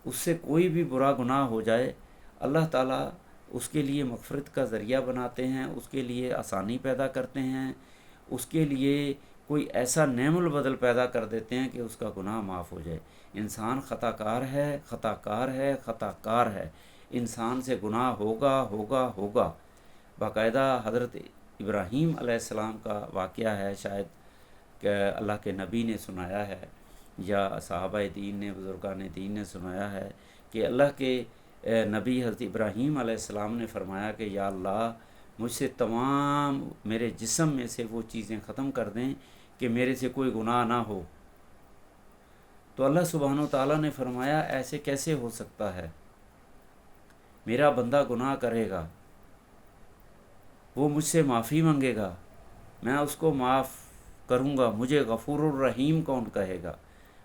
اس سے کوئی بھی برا گناہ ہو جائے اللہ تعالیٰ اس کے لیے مغفرت کا ذریعہ بناتے ہیں، اس کے لیے آسانی پیدا کرتے ہیں، اس کے لیے کوئی ایسا نعم البدل پیدا کر دیتے ہیں کہ اس کا گناہ معاف ہو جائے۔ انسان خطا کار ہے، خطا کار ہے، خطا کار ہے، انسان سے گناہ ہوگا ہوگا ہوگا۔ باقاعدہ حضرت ابراہیم علیہ السلام کا واقعہ ہے، شاید کہ اللہ کے نبی نے سنایا ہے یا صحابہ دین نے، بزرگان دین نے سنایا ہے کہ اللہ کے نبی حضرت ابراہیم علیہ السلام نے فرمایا کہ یا اللہ مجھ سے تمام میرے جسم میں سے وہ چیزیں ختم کر دیں کہ میرے سے کوئی گناہ نہ ہو۔ تو اللہ سبحانہ و تعالیٰ نے فرمایا ایسے کیسے ہو سکتا ہے، میرا بندہ گناہ کرے گا، وہ مجھ سے معافی مانگے گا، میں اس کو معاف کروں گا، مجھے غفور الرحیم کون کہے گا،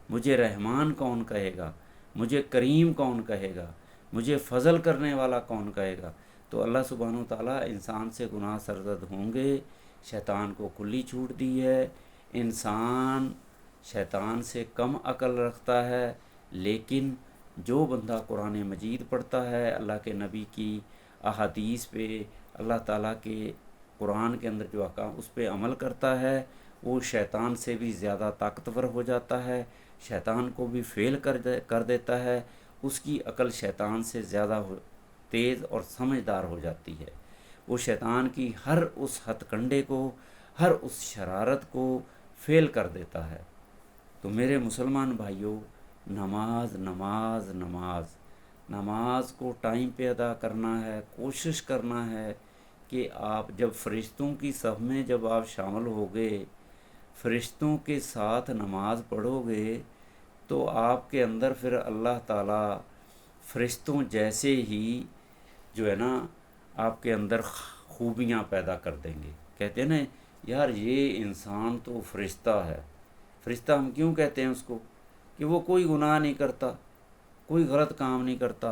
مجھے رحمان کون کہے گا، مجھے کریم کون کہے گا، مجھے فضل کرنے والا کون کہے گا۔ تو اللہ سبحانہ و تعالیٰ انسان سے گناہ سرزد ہوں گے، شیطان کو کھلی چھوٹ دی ہے، انسان شیطان سے کم عقل رکھتا ہے، لیکن جو بندہ قرآن مجید پڑھتا ہے، اللہ کے نبی کی احادیث پہ، اللہ تعالیٰ کے قرآن کے اندر جو احکام اس پہ عمل کرتا ہے، وہ شیطان سے بھی زیادہ طاقتور ہو جاتا ہے، شیطان کو بھی فیل کر دیتا ہے، اس کی عقل شیطان سے زیادہ تیز اور سمجھدار ہو جاتی ہے، وہ شیطان کی ہر اس ہتھ کنڈے کو، ہر اس شرارت کو فیل کر دیتا ہے۔ تو میرے مسلمان بھائیوں، نماز نماز نماز نماز کو ٹائم پہ ادا کرنا ہے، کوشش کرنا ہے کہ آپ جب فرشتوں کی صف میں جب آپ شامل ہو گئے، فرشتوں کے ساتھ نماز پڑھو گے تو آپ کے اندر پھر اللہ تعالیٰ فرشتوں جیسے ہی جو ہے نا آپ کے اندر خوبیاں پیدا کر دیں گے۔ کہتے ہیں نا یار یہ انسان تو فرشتہ ہے۔ فرشتہ ہم کیوں کہتے ہیں اس کو؟ کہ وہ کوئی گناہ نہیں کرتا، کوئی غلط کام نہیں کرتا،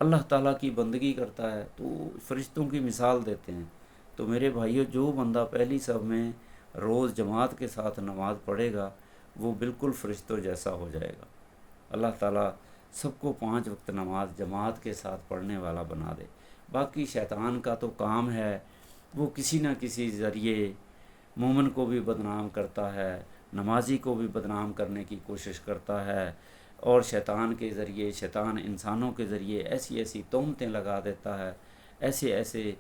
اللہ تعالیٰ کی بندگی کرتا ہے، تو فرشتوں کی مثال دیتے ہیں۔ تو میرے بھائیو، جو بندہ پہلی صف میں روز جماعت کے ساتھ نماز پڑھے گا وہ بالکل فرشتوں جیسا ہو جائے گا۔ اللہ تعالیٰ سب کو 5 وقت نماز جماعت کے ساتھ پڑھنے والا بنا دے۔ باقی شیطان کا تو کام ہے، وہ کسی نہ کسی ذریعے مومن کو بھی بدنام کرتا ہے، نمازی کو بھی بدنام کرنے کی کوشش کرتا ہے، اور شیطان کے ذریعے، شیطان انسانوں کے ذریعے ایسی ایسی تہمتیں لگا دیتا ہے، ایسے ایسے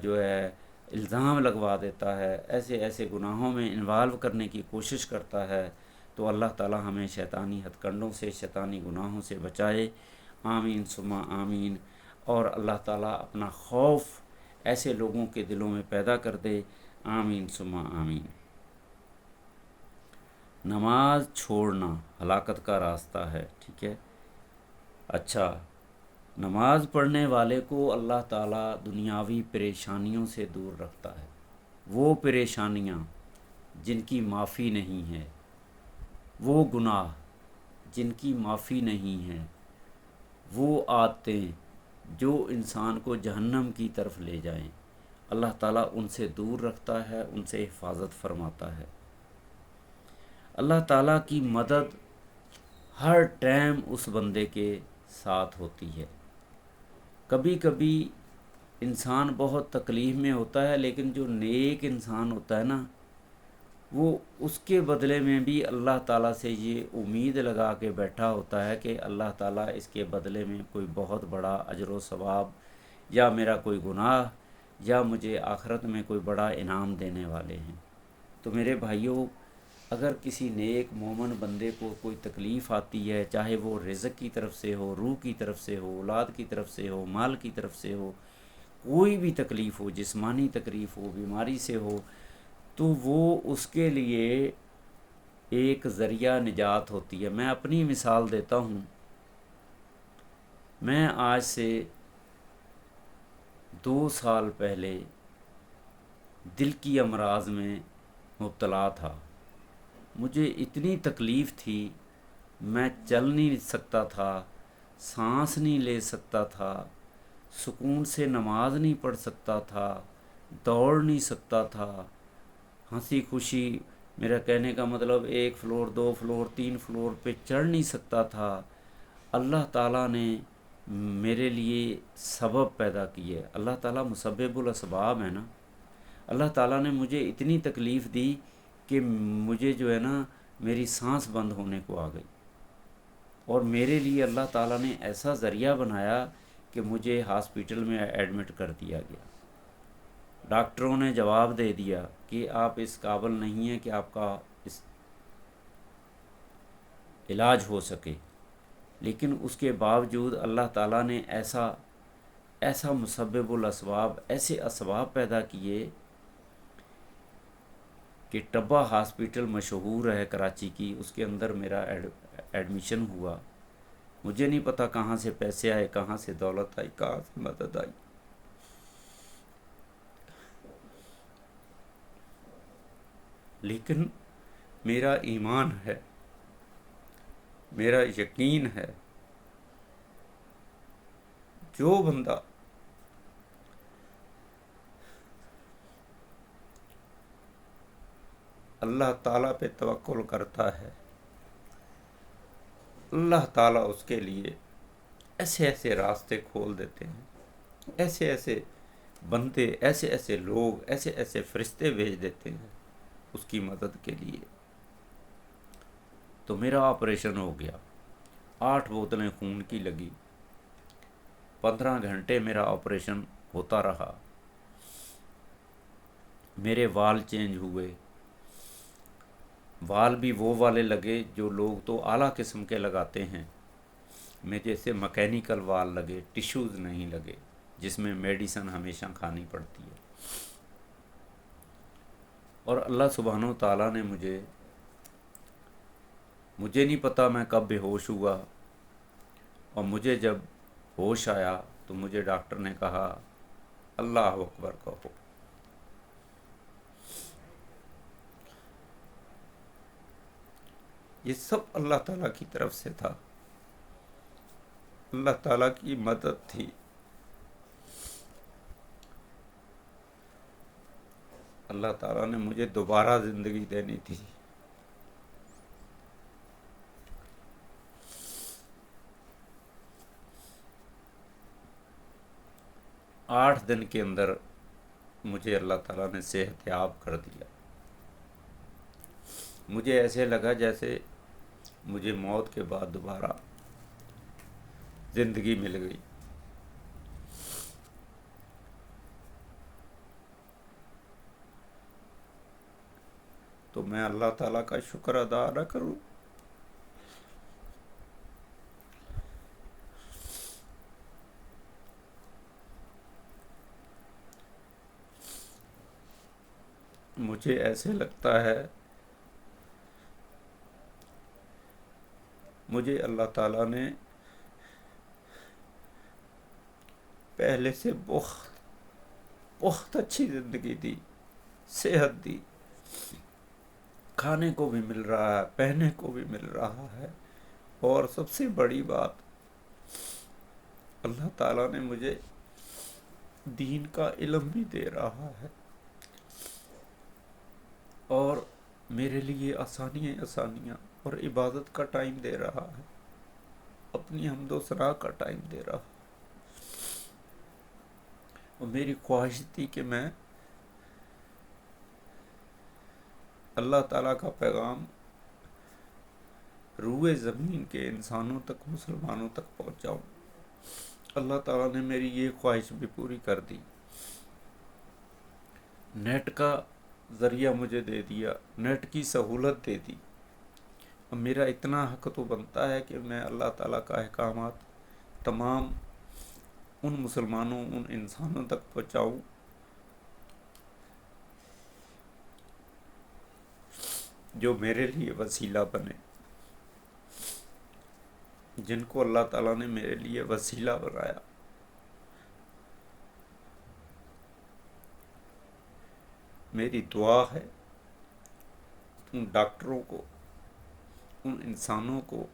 جو ہے الزام لگوا دیتا ہے، ایسے ایسے گناہوں میں انوالو کرنے کی کوشش کرتا ہے۔ تو اللہ تعالیٰ ہمیں شیطانی ہتھ کنڈوں سے، شیطانی گناہوں سے بچائے، آمین ثم آمین۔ اور اللہ تعالیٰ اپنا خوف ایسے لوگوں کے دلوں میں پیدا کر دے، آمین ثم آمین۔ نماز چھوڑنا ہلاکت کا راستہ ہے، ٹھیک ہے۔ اچھا، نماز پڑھنے والے کو اللہ تعالیٰ دنیاوی پریشانیوں سے دور رکھتا ہے۔ وہ پریشانیاں جن کی معافی نہیں ہے، وہ گناہ جن کی معافی نہیں ہے، وہ عادتیں جو انسان کو جہنم کی طرف لے جائیں، اللہ تعالیٰ ان سے دور رکھتا ہے، ان سے حفاظت فرماتا ہے۔ اللہ تعالیٰ کی مدد ہر ٹائم اس بندے کے ساتھ ہوتی ہے۔ کبھی کبھی انسان بہت تکلیف میں ہوتا ہے، لیکن جو نیک انسان ہوتا ہے نا، وہ اس کے بدلے میں بھی اللہ تعالیٰ سے یہ امید لگا کے بیٹھا ہوتا ہے کہ اللہ تعالیٰ اس کے بدلے میں کوئی بہت بڑا اجر و ثواب یا میرا کوئی گناہ یا مجھے آخرت میں کوئی بڑا انعام دینے والے ہیں۔ تو میرے بھائیوں، اگر کسی نیک مومن بندے کو کوئی تکلیف آتی ہے، چاہے وہ رزق کی طرف سے ہو، روح کی طرف سے ہو، اولاد کی طرف سے ہو، مال کی طرف سے ہو، کوئی بھی تکلیف ہو، جسمانی تکلیف ہو، بیماری سے ہو، تو وہ اس کے لیے ایک ذریعہ نجات ہوتی ہے۔ میں اپنی مثال دیتا ہوں۔ میں آج سے 2 سال پہلے دل کی امراض میں مبتلا تھا۔ مجھے اتنی تکلیف تھی، میں چل نہیں سکتا تھا، سانس نہیں لے سکتا تھا، سکون سے نماز نہیں پڑھ سکتا تھا، دوڑ نہیں سکتا تھا، ہنسی خوشی، میرا کہنے کا مطلب 1 فلور 2 فلور 3 فلور پہ چڑھ نہیں سکتا تھا۔ اللہ تعالیٰ نے میرے لیے سبب پیدا کیے۔ اللہ تعالیٰ مسبب الاسباب ہے نا۔ اللہ تعالیٰ نے مجھے اتنی تکلیف دی کہ مجھے جو ہے نا میری سانس بند ہونے کو آ گئی، اور میرے لیے اللہ تعالیٰ نے ایسا ذریعہ بنایا کہ مجھے ہاسپیٹل میں ایڈمٹ کر دیا گیا۔ ڈاکٹروں نے جواب دے دیا کہ آپ اس قابل نہیں ہیں کہ آپ کا اس علاج ہو سکے، لیکن اس کے باوجود اللہ تعالیٰ نے ایسا مسبب الاسباب، ایسے اسباب پیدا کیے کہ ٹبا ہاسپیٹل مشہور ہے کراچی کی، اس کے اندر میرا ایڈمیشن ہوا۔ مجھے نہیں پتہ کہاں سے پیسے آئے، کہاں سے دولت آئی، کہاں سے مدد آئی، لیکن میرا ایمان ہے، میرا یقین ہے، جو بندہ اللہ تعالیٰ پہ توکل کرتا ہے، اللہ تعالیٰ اس کے لیے ایسے ایسے راستے کھول دیتے ہیں، ایسے ایسے بندے، ایسے ایسے لوگ، ایسے ایسے فرشتے بھیج دیتے ہیں اس کی مدد کے لیے۔ تو میرا آپریشن ہو گیا، 8 بوتلیں خون کی لگی، 15 گھنٹے میرا آپریشن ہوتا رہا، میرے وال چینج ہوئے، وال بھی وہ والے لگے جو لوگ تو اعلیٰ قسم کے لگاتے ہیں، میں جیسے مکینیکل وال لگے، ٹیشوز نہیں لگے جس میں میڈیسن ہمیشہ کھانی پڑتی ہے۔ اور اللہ سبحانہ و تعالیٰ نے مجھے نہیں پتا میں کب بے ہوش ہوا، اور مجھے جب ہوش آیا تو مجھے ڈاکٹر نے کہا اللہ اکبر کہو۔ یہ سب اللہ تعالیٰ کی طرف سے تھا، اللہ تعالیٰ کی مدد تھی۔ اللہ تعالیٰ نے مجھے دوبارہ زندگی دینی تھی۔ 8 دن کے اندر مجھے اللہ تعالیٰ نے صحت یاب کر دیا۔ مجھے ایسے لگا جیسے مجھے موت کے بعد دوبارہ زندگی مل گئی۔ تو میں اللہ تعالیٰ کا شکر ادا نہ کروں؟ مجھے ایسے لگتا ہے مجھے اللہ تعالیٰ نے پہلے سے بہت اچھی زندگی دی، صحت دی، کھانے کو بھی مل رہا ہے، پہننے کو بھی مل رہا ہے، اور سب سے بڑی بات اللہ تعالیٰ نے مجھے دین کا علم بھی دے رہا ہے، اور میرے لیے آسانیاں اور عبادت کا ٹائم دے رہا ہے، اپنی حمد و ثنا کا ٹائم دے رہا ہے۔ اور میری خواہش تھی کہ میں اللہ تعالیٰ کا پیغام روئے زمین کے انسانوں تک، مسلمانوں تک پہنچاؤں۔ اللہ تعالیٰ نے میری یہ خواہش بھی پوری کر دی۔ نیٹ کا ذریعہ مجھے دے دیا، نیٹ کی سہولت دے دی۔ اب میرا اتنا حق تو بنتا ہے کہ میں اللہ تعالیٰ کا احکامات تمام ان مسلمانوں، ان انسانوں تک پہنچاؤں جو میرے لیے وسیلہ بنے، جن کو اللہ تعالیٰ نے میرے لیے وسیلہ بنایا۔ میری دعا ہے ان ڈاکٹروں کو، ان انسانوں کو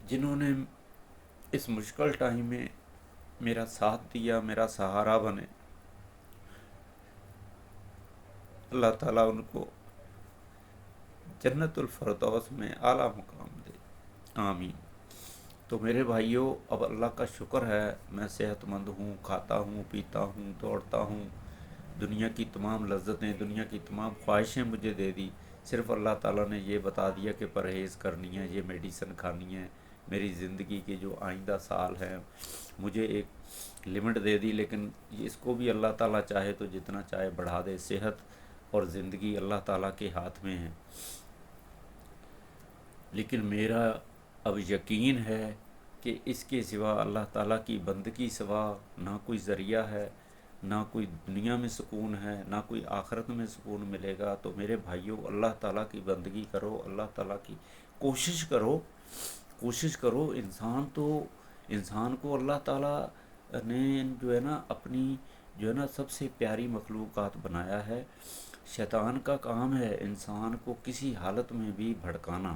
جنہوں نے اس مشکل ٹائم میں میرا ساتھ دیا، میرا سہارا بنے، اللہ تعالیٰ ان کو جنت الفردوس میں اعلیٰ مقام دے، آمین۔ تو میرے بھائیوں، اب اللہ کا شکر ہے میں صحت مند ہوں، کھاتا ہوں، پیتا ہوں، دوڑتا ہوں، دنیا کی تمام لذتیں، دنیا کی تمام خواہشیں مجھے دے دی۔ صرف اللہ تعالیٰ نے یہ بتا دیا کہ پرہیز کرنی ہے، یہ میڈیسن کھانی ہے۔ میری زندگی کے جو آئندہ سال ہیں مجھے ایک لمٹ دے دی، لیکن اس کو بھی اللہ تعالیٰ چاہے تو جتنا چاہے بڑھا دے۔ صحت اور زندگی اللہ تعالیٰ کے ہاتھ میں ہے، لیکن میرا اب یقین ہے کہ اس کے سوا اللہ تعالیٰ کی بندگی سوا نہ کوئی ذریعہ ہے، نہ کوئی دنیا میں سکون ہے، نہ کوئی آخرت میں سکون ملے گا۔ تو میرے بھائیوں، اللہ تعالیٰ کی بندگی کرو، اللہ تعالیٰ کی کوشش کرو۔ انسان کو اللہ تعالیٰ نے جو ہے نا اپنی جو ہے نا سب سے پیاری مخلوقات بنایا ہے۔ شیطان کا کام ہے انسان کو کسی حالت میں بھی بھڑکانا۔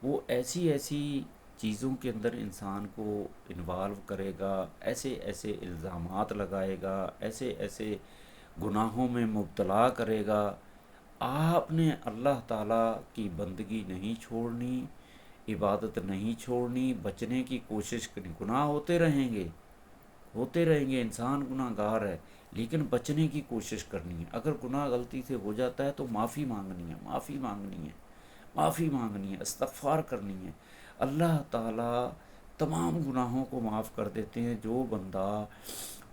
وہ ایسی چیزوں کے اندر انسان کو انوالو کرے گا، ایسے الزامات لگائے گا، ایسے گناہوں میں مبتلا کرے گا۔ آپ نے اللہ تعالیٰ کی بندگی نہیں چھوڑنی، عبادت نہیں چھوڑنی، بچنے کی کوشش کرنی۔ گناہ ہوتے رہیں گے، انسان گناہ گار ہے، لیکن بچنے کی کوشش کرنی ہے۔ اگر گناہ غلطی سے ہو جاتا ہے تو معافی مانگنی ہے، استغفار کرنی ہے۔ اللہ تعالیٰ تمام گناہوں کو معاف کر دیتے ہیں۔ جو بندہ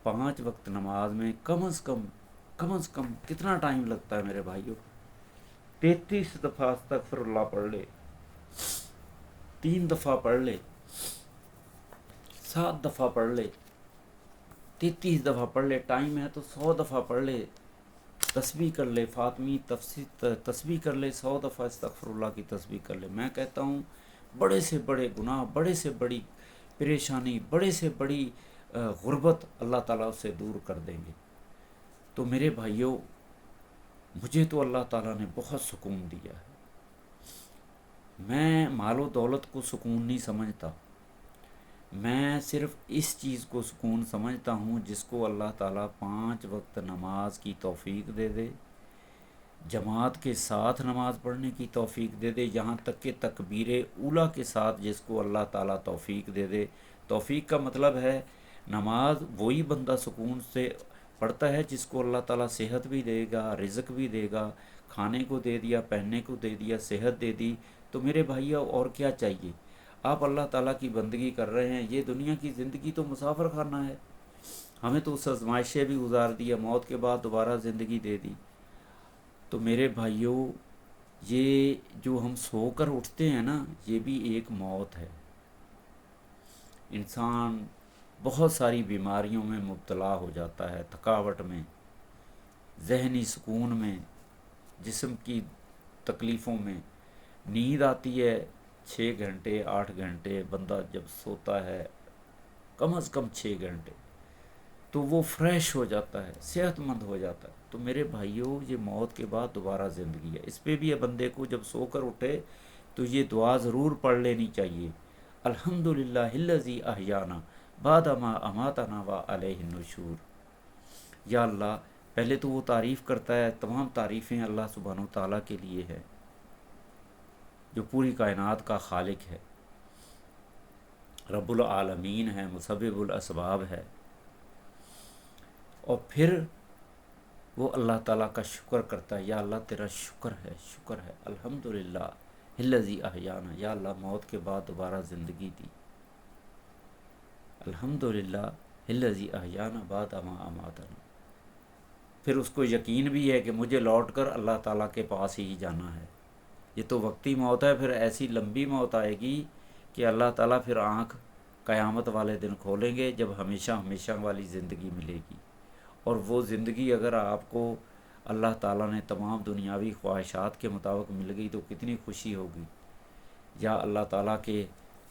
5 وقت نماز میں کم از کم کتنا ٹائم لگتا ہے میرے بھائیوں؟ 33 دفعہ استغفر اللہ پڑھ لے، 3 دفعہ پڑھ لے، 7 دفعہ پڑھ لے، 33 دفعہ پڑھ لے، ٹائم ہے تو 100 دفعہ پڑھ لے، تسبیح کر لے، فاطمی تسبیح کر لے، 100 دفعہ استغفر اللہ کی تسبیح کر لے۔ میں کہتا ہوں بڑے سے بڑے گناہ، بڑے سے بڑی پریشانی، بڑے سے بڑی غربت اللہ تعالیٰ اس سے دور کر دیں گے۔ تو میرے بھائیوں، مجھے تو اللہ تعالیٰ نے بہت سکون دیا ہے۔ میں مال و دولت کو سکون نہیں سمجھتا، میں صرف اس چیز کو سکون سمجھتا ہوں جس کو اللہ تعالیٰ 5 وقت نماز کی توفیق دے دے، جماعت کے ساتھ نماز پڑھنے کی توفیق دے دے، یہاں تک کہ تکبیر اولیٰ کے ساتھ جس کو اللہ تعالیٰ توفیق دے دے۔ توفیق کا مطلب ہے نماز وہی بندہ سکون سے پڑھتا ہے جس کو اللہ تعالیٰ صحت بھی دے گا، رزق بھی دے گا، کھانے کو دے دیا، پہننے کو دے دیا، صحت دے دی۔ تو میرے بھائیو اور کیا چاہیے؟ آپ اللہ تعالیٰ کی بندگی کر رہے ہیں، یہ دنیا کی زندگی تو مسافر خانہ ہے، ہمیں تو اس آزمائشیں بھی گزار دیا، موت کے بعد دوبارہ زندگی دے دی۔ تو میرے بھائیوں، یہ جو ہم سو کر اٹھتے ہیں نا، یہ بھی ایک موت ہے۔ انسان بہت ساری بیماریوں میں مبتلا ہو جاتا ہے، تھکاوٹ میں، ذہنی سکون میں، جسم کی تکلیفوں میں۔ نیند آتی ہے 6 گھنٹے 8 گھنٹے، بندہ جب سوتا ہے کم از کم 6 گھنٹے، تو وہ فریش ہو جاتا ہے، صحت مند ہو جاتا ہے۔ تو میرے بھائیوں، یہ موت کے بعد دوبارہ زندگی ہے، اس پہ بھی بندے کو جب سو کر اٹھے تو یہ دعا ضرور پڑھ لینی چاہیے، الحمدللہ الذی احیانا بعد ما اماتنا وعلیہ النشور۔ یا اللہ، پہلے تو وہ تعریف کرتا ہے، تمام تعریفیں اللہ سبحانہ و تعالیٰ کے لیے ہے جو پوری کائنات کا خالق ہے، رب العالمین ہے، مسبب الاسباب ہے۔ اور پھر وہ اللہ تعالیٰ کا شکر کرتا ہے، یا اللہ تیرا شکر ہے، شکر ہے، الحمدللہ الذی احیانا، یا اللہ موت کے بعد دوبارہ زندگی دی، الحمدللہ الذی احیانا بعد ما اماتنا۔ پھر اس کو یقین بھی ہے کہ مجھے لوٹ کر اللہ تعالیٰ کے پاس ہی جانا ہے، یہ تو وقتی موت ہے، پھر ایسی لمبی موت آئے گی کہ اللہ تعالیٰ پھر آنکھ قیامت والے دن کھولیں گے جب ہمیشہ ہمیشہ والی زندگی ملے گی۔ اور وہ زندگی اگر آپ کو اللہ تعالیٰ نے تمام دنیاوی خواہشات کے مطابق مل گئی تو کتنی خوشی ہوگی۔ یا اللہ تعالیٰ کے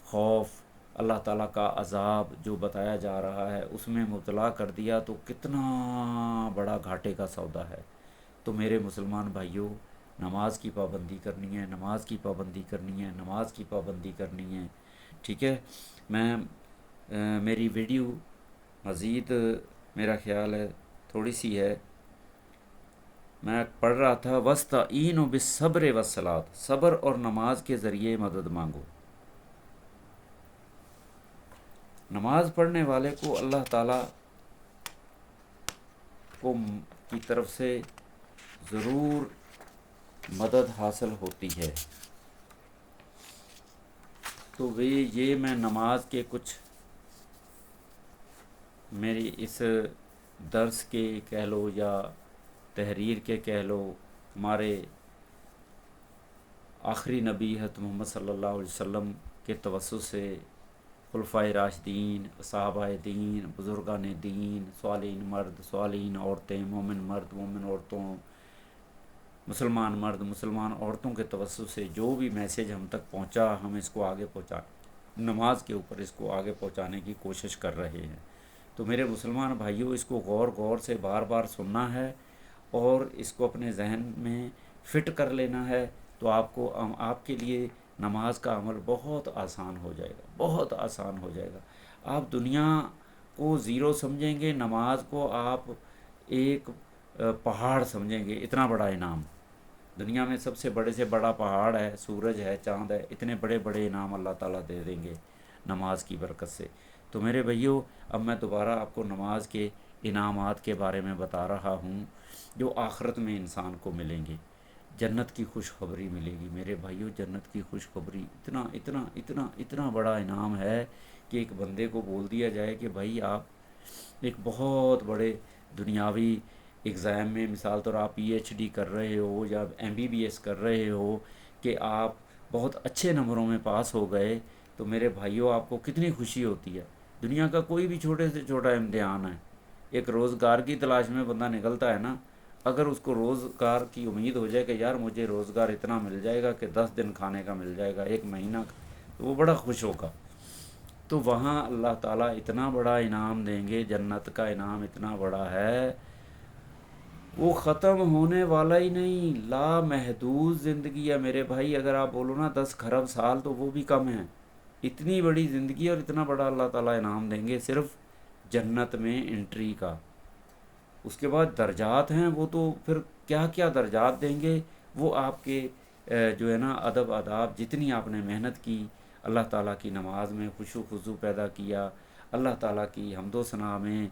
خوف، اللہ تعالیٰ کا عذاب جو بتایا جا رہا ہے اس میں مبتلا کر دیا تو کتنا بڑا گھاٹے کا سودا ہے۔ تو میرے مسلمان بھائیوں، نماز کی پابندی کرنی ہے، نماز کی پابندی کرنی ہے، نماز کی پابندی کرنی ہے، ٹھیک ہے۔ میں میری ویڈیو مزید میرا خیال ہے تھوڑی سی ہے، میں پڑھ رہا تھا وَاسْتَعِینُوا بِالصَّبْرِ وَالصَّلَاةِ، صبر اور نماز کے ذریعے مدد مانگو۔ نماز پڑھنے والے کو اللہ تعالیٰ کی طرف سے ضرور مدد حاصل ہوتی ہے۔ تو یہ میں نماز کے کچھ میری اس درس کے کہہ لو یا تحریر کے کہہ لو، ہمارے آخری نبی حضرت محمد صلی اللہ علیہ وسلم کے توسط سے خلفائے راشدین، صحابہ دین، بزرگان دین، صالحین مرد، صالحین عورتیں، مومن مرد، مومن عورتوں، مسلمان مرد، مسلمان عورتوں کے توسط سے جو بھی میسیج ہم تک پہنچا، ہم اس کو آگے نماز کے اوپر اس کو آگے پہنچانے کی کوشش کر رہے ہیں۔ تو میرے مسلمان بھائیوں، اس کو غور سے بار بار سننا ہے اور اس کو اپنے ذہن میں فٹ کر لینا ہے، تو آپ کے لیے نماز کا عمل بہت آسان ہو جائے گا، بہت آسان ہو جائے گا۔ آپ دنیا کو زیرو سمجھیں گے، نماز کو آپ ایک پہاڑ سمجھیں گے، اتنا بڑا انعام۔ دنیا میں سب سے بڑے سے بڑا پہاڑ ہے، سورج ہے، چاند ہے، اتنے بڑے بڑے انعام اللہ تعالیٰ دے دیں گے نماز کی برکت سے۔ تو میرے بھائیوں، اب میں دوبارہ آپ کو نماز کے انعامات کے بارے میں بتا رہا ہوں جو آخرت میں انسان کو ملیں گے۔ جنت کی خوشخبری ملے گی میرے بھائیوں، جنت کی خوشخبری اتنا اتنا اتنا اتنا بڑا انعام ہے کہ ایک بندے کو بول دیا جائے کہ بھائی آپ ایک بہت بڑے دنیاوی ایگزام میں مثال طور آپ پی ایچ ڈی کر رہے ہو یا ایم بی بی ایس کر رہے ہو کہ آپ بہت اچھے نمبروں میں پاس ہو گئے، تو میرے بھائیوں آپ کو کتنی خوشی ہوتی ہے۔ دنیا کا کوئی بھی چھوٹے سے چھوٹا امتحان ہے، ایک روزگار کی تلاش میں بندہ نکلتا ہے نا، اگر اس کو روزگار کی امید ہو جائے کہ یار مجھے روزگار اتنا مل جائے گا کہ 10 دن کھانے کا مل جائے گا، ایک مہینہ کا، تو وہ بڑا خوش ہوگا۔ تو وہاں اللہ تعالیٰ اتنا بڑا انعام دیں گے، جنت کا انعام اتنا بڑا ہے، وہ ختم ہونے والا ہی نہیں، لا محدود زندگی ہے میرے بھائی۔ اگر آپ بولو نا 10 کھرب سال تو وہ بھی کم ہیں، اتنی بڑی زندگی اور اتنا بڑا اللہ تعالیٰ انعام دیں گے صرف جنت میں انٹری کا۔ اس کے بعد درجات ہیں، وہ تو پھر کیا کیا درجات دیں گے، وہ آپ کے جو ہے نا ادب آداب، جتنی آپ نے محنت کی، اللہ تعالیٰ کی نماز میں خشوع و خضوع پیدا کیا، اللہ تعالیٰ کی حمد و ثنا میں،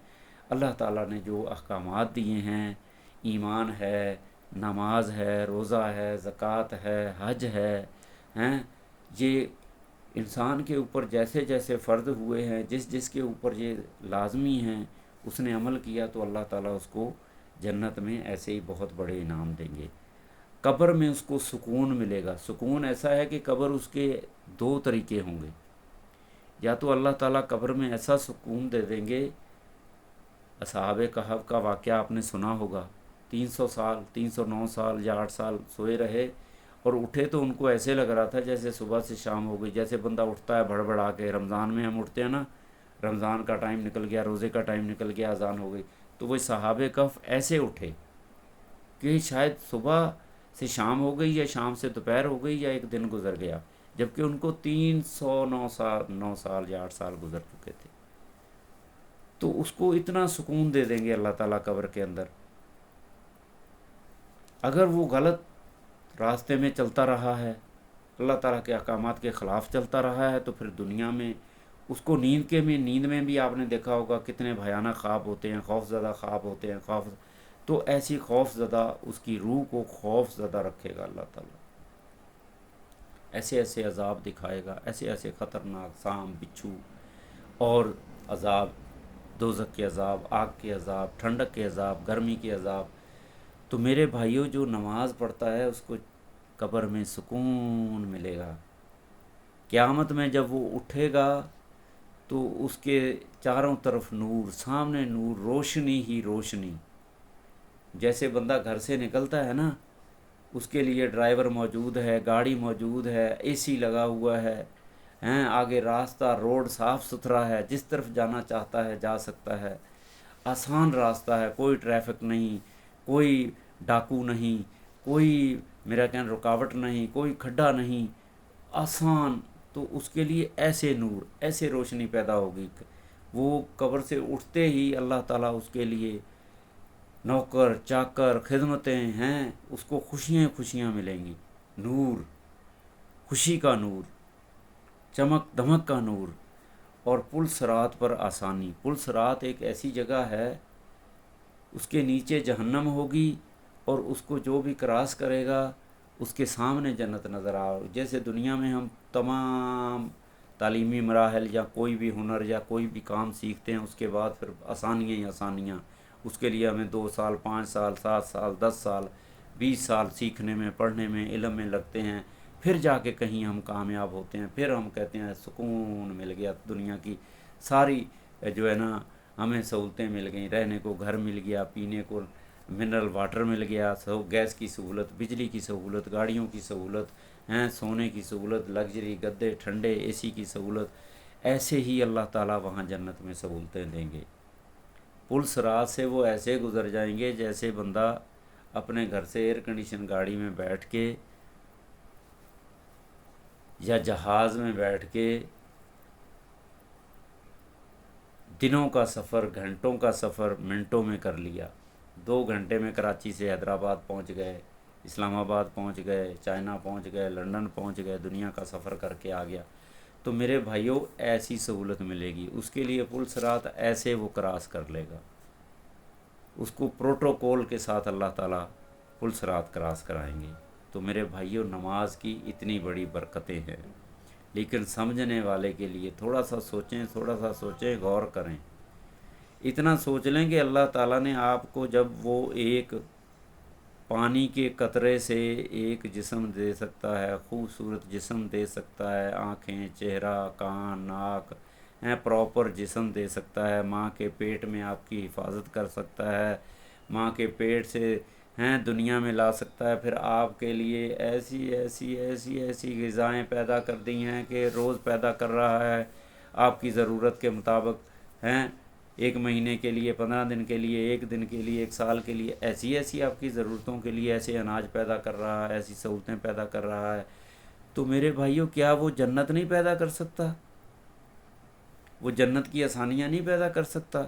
اللہ تعالیٰ نے جو احکامات دیے ہیں، ایمان ہے، نماز ہے، روزہ ہے، زکوٰۃ ہے، حج ہے، ہیں، یہ انسان کے اوپر جیسے جیسے فرض ہوئے ہیں، جس جس کے اوپر یہ لازمی ہیں، اس نے عمل کیا تو اللہ تعالیٰ اس کو جنت میں ایسے ہی بہت بڑے انعام دیں گے۔ قبر میں اس کو سکون ملے گا، سکون ایسا ہے کہ قبر اس کے 2 طریقے ہوں گے، یا تو اللہ تعالیٰ قبر میں ایسا سکون دے دیں گے، اصحاب کہف کا واقعہ آپ نے سنا ہوگا، 300 سال 309 سال یا 8 سال سوئے رہے اور اٹھے تو ان کو ایسے لگ رہا تھا جیسے صبح سے شام ہو گئی، جیسے بندہ اٹھتا ہے بڑبڑا کے، رمضان میں ہم اٹھتے ہیں نا، رمضان کا ٹائم نکل گیا، روزے کا ٹائم نکل گیا، اذان ہو گئی، تو وہ صحاب کہف ایسے اٹھے کہ شاید صبح سے شام ہو گئی یا شام سے دوپہر ہو گئی یا ایک دن گزر گیا، جبکہ ان کو 309 سال یا 8 سال گزر چکے تھے۔ تو اس کو اتنا سکون دے دیں گے اللہ تعالیٰ قبر کے اندر۔ اگر وہ غلط راستے میں چلتا رہا ہے، اللہ تعالیٰ کے احکامات کے خلاف چلتا رہا ہے، تو پھر دنیا میں اس کو نیند میں بھی آپ نے دیکھا ہوگا کتنے بھیانک خواب ہوتے ہیں، خوف زدہ خواب ہوتے ہیں، تو ایسی خوف زدہ اس کی روح کو خوف زدہ رکھے گا اللہ تعالیٰ، ایسے ایسے عذاب دکھائے گا، ایسے ایسے خطرناک سام بچھو اور عذاب، دوزخ کے عذاب، آگ کے عذاب، ٹھنڈک کے عذاب، گرمی کے عذاب۔ تو میرے بھائیوں، جو نماز پڑھتا ہے اس کو قبر میں سکون ملے گا، قیامت میں جب وہ اٹھے گا تو اس کے چاروں طرف نور، سامنے نور، روشنی ہی روشنی۔ جیسے بندہ گھر سے نکلتا ہے نا، اس کے لیے ڈرائیور موجود ہے، گاڑی موجود ہے، اے سی لگا ہوا ہے، آگے راستہ، روڈ صاف ستھرا ہے، جس طرف جانا چاہتا ہے جا سکتا ہے، آسان راستہ ہے، کوئی ٹریفک نہیں، کوئی ڈاکو نہیں، کوئی میرا کہنا رکاوٹ نہیں، کوئی کھڈا نہیں، آسان۔ تو اس کے لیے ایسے نور، ایسے روشنی پیدا ہوگی، وہ قبر سے اٹھتے ہی اللہ تعالیٰ اس کے لیے نوکر چاکر خدمتیں ہیں، اس کو خوشیاں خوشیاں ملیں گی، نور، خوشی کا نور، چمک دمک کا نور، اور پل صراط پر آسانی۔ پل صراط ایک ایسی جگہ ہے، اس کے نیچے جہنم ہوگی، اور اس کو جو بھی کراس کرے گا اس کے سامنے جنت نظر آ۔ جیسے دنیا میں ہم تمام تعلیمی مراحل یا کوئی بھی ہنر یا کوئی بھی کام سیکھتے ہیں، اس کے بعد پھر آسانیاں ہی آسانیاں، اس کے لیے ہمیں 2 سال 5 سال 7 سال 10 سال 20 سال سیکھنے میں، پڑھنے میں، علم میں لگتے ہیں، پھر جا کے کہیں ہم کامیاب ہوتے ہیں، پھر ہم کہتے ہیں سکون مل گیا، دنیا کی ساری جو ہے نا ہمیں سہولتیں مل گئیں، رہنے کو گھر مل گیا، پینے کو منرل واٹر مل گیا، گیس کی سہولت، بجلی کی سہولت، گاڑیوں کی سہولت، سونے کی سہولت، لگژری گدے ٹھنڈے، اے سی کی سہولت۔ ایسے ہی اللہ تعالیٰ وہاں جنت میں سہولتیں دیں گے۔ پل صراط سے وہ ایسے گزر جائیں گے جیسے بندہ اپنے گھر سے ایئر کنڈیشن گاڑی میں بیٹھ کے یا جہاز میں بیٹھ کے دنوں کا سفر، گھنٹوں کا سفر منٹوں میں کر لیا۔ 2 گھنٹے میں کراچی سے حیدرآباد پہنچ گئے، اسلام آباد پہنچ گئے، چائنا پہنچ گئے، لنڈن پہنچ گئے، دنیا کا سفر کر کے آ گیا۔ تو میرے بھائیوں، ایسی سہولت ملے گی اس کے لیے، پل صراط ایسے وہ کراس کر لے گا، اس کو پروٹوکول کے ساتھ اللہ تعالیٰ پل صراط کراس کرائیں گے۔ تو میرے بھائیوں، نماز کی اتنی بڑی برکتیں ہیں، لیکن سمجھنے والے کے لیے تھوڑا سا سوچیں، غور کریں۔ اتنا سوچ لیں کہ اللہ تعالیٰ نے آپ کو جب وہ ایک پانی کے قطرے سے ایک جسم دے سکتا ہے، خوبصورت جسم دے سکتا ہے، آنکھیں، چہرہ، کان، ناک ہیں، پراپر جسم دے سکتا ہے، ماں کے پیٹ میں آپ کی حفاظت کر سکتا ہے، ماں کے پیٹ سے ہیں دنیا میں لا سکتا ہے، پھر آپ کے لیے ایسی ایسی ایسی ایسی غذائیں پیدا کر دی ہیں کہ روز پیدا کر رہا ہے آپ کی ضرورت کے مطابق ہیں، 1 مہینے کے لیے، 15 دن کے لیے، 1 دن کے لیے، 1 سال کے لیے، ایسی ایسی آپ کی ضرورتوں کے لیے ایسے اناج پیدا کر رہا ہے، ایسی سہولتیں پیدا کر رہا ہے، تو میرے بھائیوں کیا وہ جنت نہیں پیدا کر سکتا؟ وہ جنت کی آسانیاں نہیں پیدا کر سکتا؟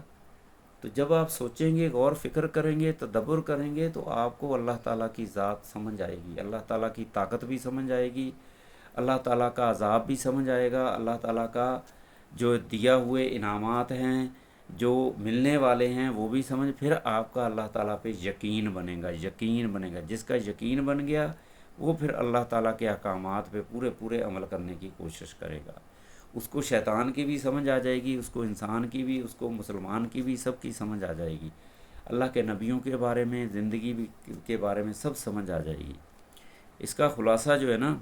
تو جب آپ سوچیں گے، غور فکر کریں گے، تدبر کریں گے، تو آپ کو اللہ تعالیٰ کی ذات سمجھ آئے گی، اللہ تعالیٰ کی طاقت بھی سمجھ آئے گی، اللہ تعالیٰ کا عذاب بھی سمجھ آئے گا، اللہ تعالیٰ کا جو دیا ہوئے انعامات ہیں جو ملنے والے ہیں وہ بھی سمجھ، پھر آپ کا اللہ تعالیٰ پہ یقین بنے گا، یقین بنے گا، جس کا یقین بن گیا وہ پھر اللہ تعالیٰ کے احکامات پہ پورے پورے عمل کرنے کی کوشش کرے گا، اس کو شیطان کی بھی سمجھ آ جائے گی، اس کو انسان کی بھی، اس کو مسلمان کی بھی، سب کی سمجھ آ جائے گی، اللہ کے نبیوں کے بارے میں، زندگی بھی کے بارے میں سب سمجھ آ جائے گی۔ اس کا خلاصہ جو ہے نا،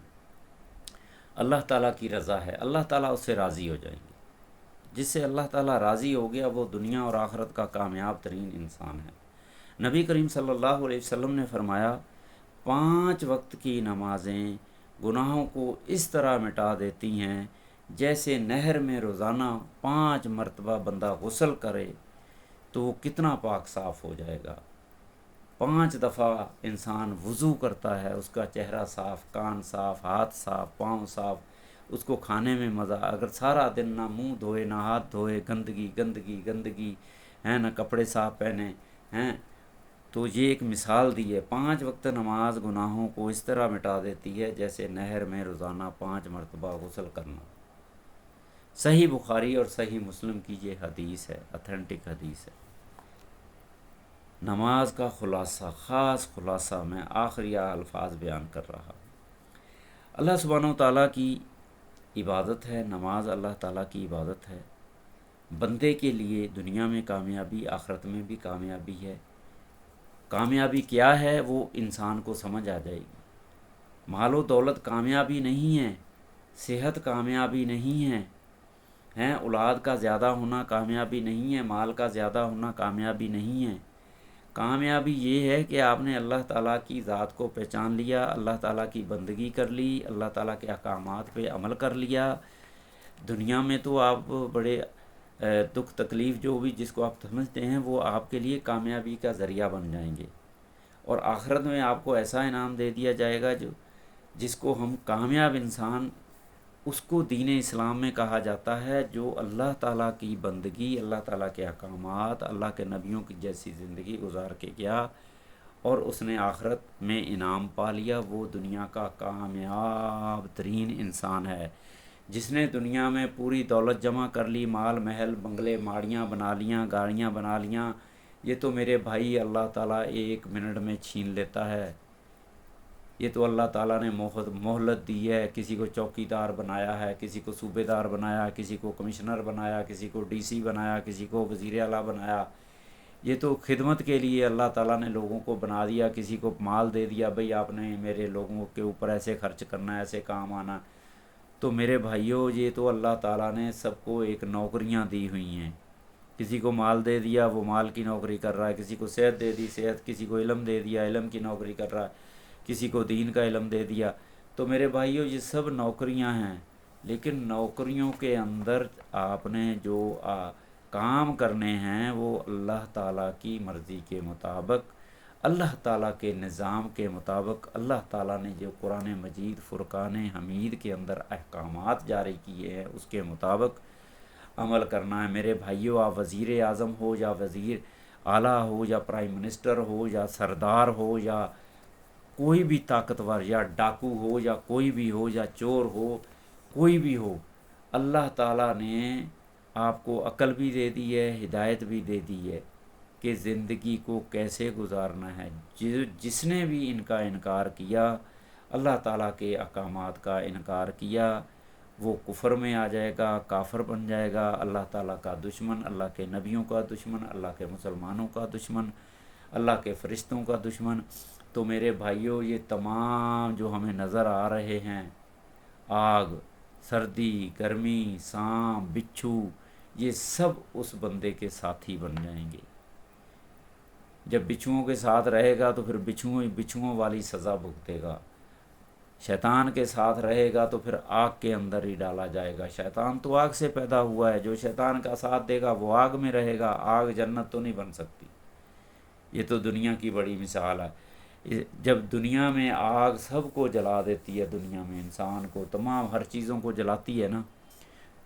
اللہ تعالیٰ کی رضا ہے، اللہ تعالیٰ اس سے راضی ہو جائیں گے، جس سے اللہ تعالیٰ راضی ہو گیا وہ دنیا اور آخرت کا کامیاب ترین انسان ہے۔ نبی کریم صلی اللہ علیہ وسلم نے فرمایا 5 وقت کی نمازیں گناہوں کو اس طرح مٹا دیتی ہیں جیسے نہر میں روزانہ 5 مرتبہ بندہ غسل کرے تو وہ کتنا پاک صاف ہو جائے گا۔ 5 دفعہ انسان وضو کرتا ہے، اس کا چہرہ صاف، کان صاف، ہاتھ صاف، پاؤں صاف، اس کو کھانے میں مزہ، اگر سارا دن نہ منہ دھوئے نہ ہاتھ دھوئے، گندگی گندگی گندگی ہیں، نہ کپڑے صاف پہنے ہیں، تو یہ ایک مثال دی ہے۔ 5 وقت نماز گناہوں کو اس طرح مٹا دیتی ہے جیسے نہر میں روزانہ 5 مرتبہ غسل کرنا۔ صحیح بخاری اور صحیح مسلم کی یہ حدیث ہے، اتھینٹک حدیث ہے۔ نماز کا خلاصہ، خاص خلاصہ میں آخری الفاظ بیان کر رہا۔ اللہ سبحانہ و تعالیٰ کی عبادت ہے، نماز اللہ تعالیٰ کی عبادت ہے، بندے کے لیے دنیا میں کامیابی، آخرت میں بھی کامیابی ہے۔ کامیابی کیا ہے وہ انسان کو سمجھ آ جائے گی۔ مال و دولت کامیابی نہیں ہے، صحت کامیابی نہیں ہے، اولاد کا زیادہ ہونا کامیابی نہیں ہے، مال کا زیادہ ہونا کامیابی نہیں ہے۔ کامیابی یہ ہے کہ آپ نے اللہ تعالیٰ کی ذات کو پہچان لیا، اللہ تعالیٰ کی بندگی کر لی، اللہ تعالیٰ کے احکامات پہ عمل کر لیا۔ دنیا میں تو آپ بڑے دکھ تکلیف جو بھی جس کو آپ سمجھتے ہیں وہ آپ کے لیے کامیابی کا ذریعہ بن جائیں گے، اور آخرت میں آپ کو ایسا انعام دے دیا جائے گا جس کو ہم کامیاب انسان، اس کو دین اسلام میں کہا جاتا ہے جو اللہ تعالیٰ کی بندگی، اللہ تعالیٰ کے احکامات، اللہ کے نبیوں کی جیسی زندگی گزار کے گیا اور اس نے آخرت میں انعام پا لیا، وہ دنیا کا کامیاب ترین انسان ہے۔ جس نے دنیا میں پوری دولت جمع کر لی، مال محل بنگلے ماڑیاں بنا لیاں، گاڑیاں بنا لیاں، یہ تو میرے بھائی اللہ تعالیٰ 1 منٹ میں چھین لیتا ہے۔ یہ تو اللہ تعالیٰ نے مہلت دی ہے، کسی کو چوکیدار بنایا ہے، کسی کو صوبے دار بنایا، کسی کو کمشنر بنایا، کسی کو ڈی سی بنایا، کسی کو وزیر اعلیٰ بنایا۔ یہ تو خدمت کے لیے اللہ تعالیٰ نے لوگوں کو بنا دیا، کسی کو مال دے دیا، بھئی آپ نے میرے لوگوں کے اوپر ایسے خرچ کرنا ہے، ایسے کام آنا۔ تو میرے بھائیوں یہ تو اللہ تعالیٰ نے سب کو ایک نوکریاں دی ہوئی ہیں، کسی کو مال دے دیا وہ مال کی نوکری کر رہا ہے، کسی کو صحت دے دی صحت، کسی کو علم دے دیا علم کی نوکری کر رہا ہے، کسی کو دین کا علم دے دیا۔ تو میرے بھائیوں یہ سب نوکریاں ہیں، لیکن نوکریوں کے اندر آپ نے جو کام کرنے ہیں وہ اللہ تعالیٰ کی مرضی کے مطابق، اللہ تعالیٰ کے نظام کے مطابق، اللہ تعالیٰ نے جو قرآن مجید فرقان حمید کے اندر احکامات جاری کیے ہیں اس کے مطابق عمل کرنا ہے۔ میرے بھائیوں، آپ وزیر اعظم ہو یا وزیر اعلیٰ ہو یا پرائم منسٹر ہو یا سردار ہو یا کوئی بھی طاقتور یا ڈاکو ہو یا کوئی بھی ہو یا چور ہو، کوئی بھی ہو، اللہ تعالیٰ نے آپ کو عقل بھی دے دی ہے، ہدایت بھی دے دی ہے کہ زندگی کو کیسے گزارنا ہے۔ جس نے بھی ان کا انکار کیا، اللہ تعالیٰ کے احکامات کا انکار کیا، وہ کفر میں آ جائے گا، کافر بن جائے گا، اللہ تعالیٰ کا دشمن، اللہ کے نبیوں کا دشمن، اللہ کے مسلمانوں کا دشمن، اللہ کے فرشتوں کا دشمن۔ تو میرے بھائیوں، یہ تمام جو ہمیں نظر آ رہے ہیں، آگ، سردی، گرمی، سانپ، بچھو، یہ سب اس بندے کے ساتھی بن جائیں گے۔ جب بچھوؤں کے ساتھ رہے گا تو پھر بچھوؤں والی سزا بھگتے گا۔ شیطان کے ساتھ رہے گا تو پھر آگ کے اندر ہی ڈالا جائے گا۔ شیطان تو آگ سے پیدا ہوا ہے، جو شیطان کا ساتھ دے گا وہ آگ میں رہے گا۔ آگ جنت تو نہیں بن سکتی۔ یہ تو دنیا کی بڑی مثال ہے۔ جب دنیا میں آگ سب کو جلا دیتی ہے، دنیا میں انسان کو، تمام ہر چیزوں کو جلاتی ہے نا،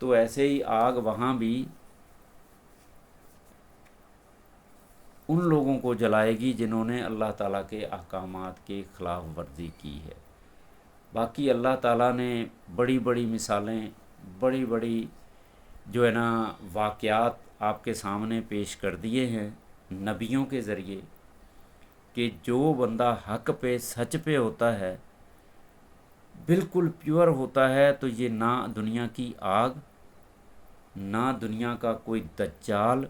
تو ایسے ہی آگ وہاں بھی ان لوگوں کو جلائے گی جنہوں نے اللہ تعالیٰ کے احکامات کے خلاف ورزی کی ہے۔ باقی اللہ تعالیٰ نے بڑی بڑی مثالیں، بڑی بڑی جو ہے نا واقعات آپ کے سامنے پیش کر دیے ہیں نبیوں کے ذریعے، کہ جو بندہ حق پہ، سچ پہ ہوتا ہے، بالکل پیور ہوتا ہے، تو یہ نہ دنیا کی آگ، نہ دنیا کا کوئی دجال،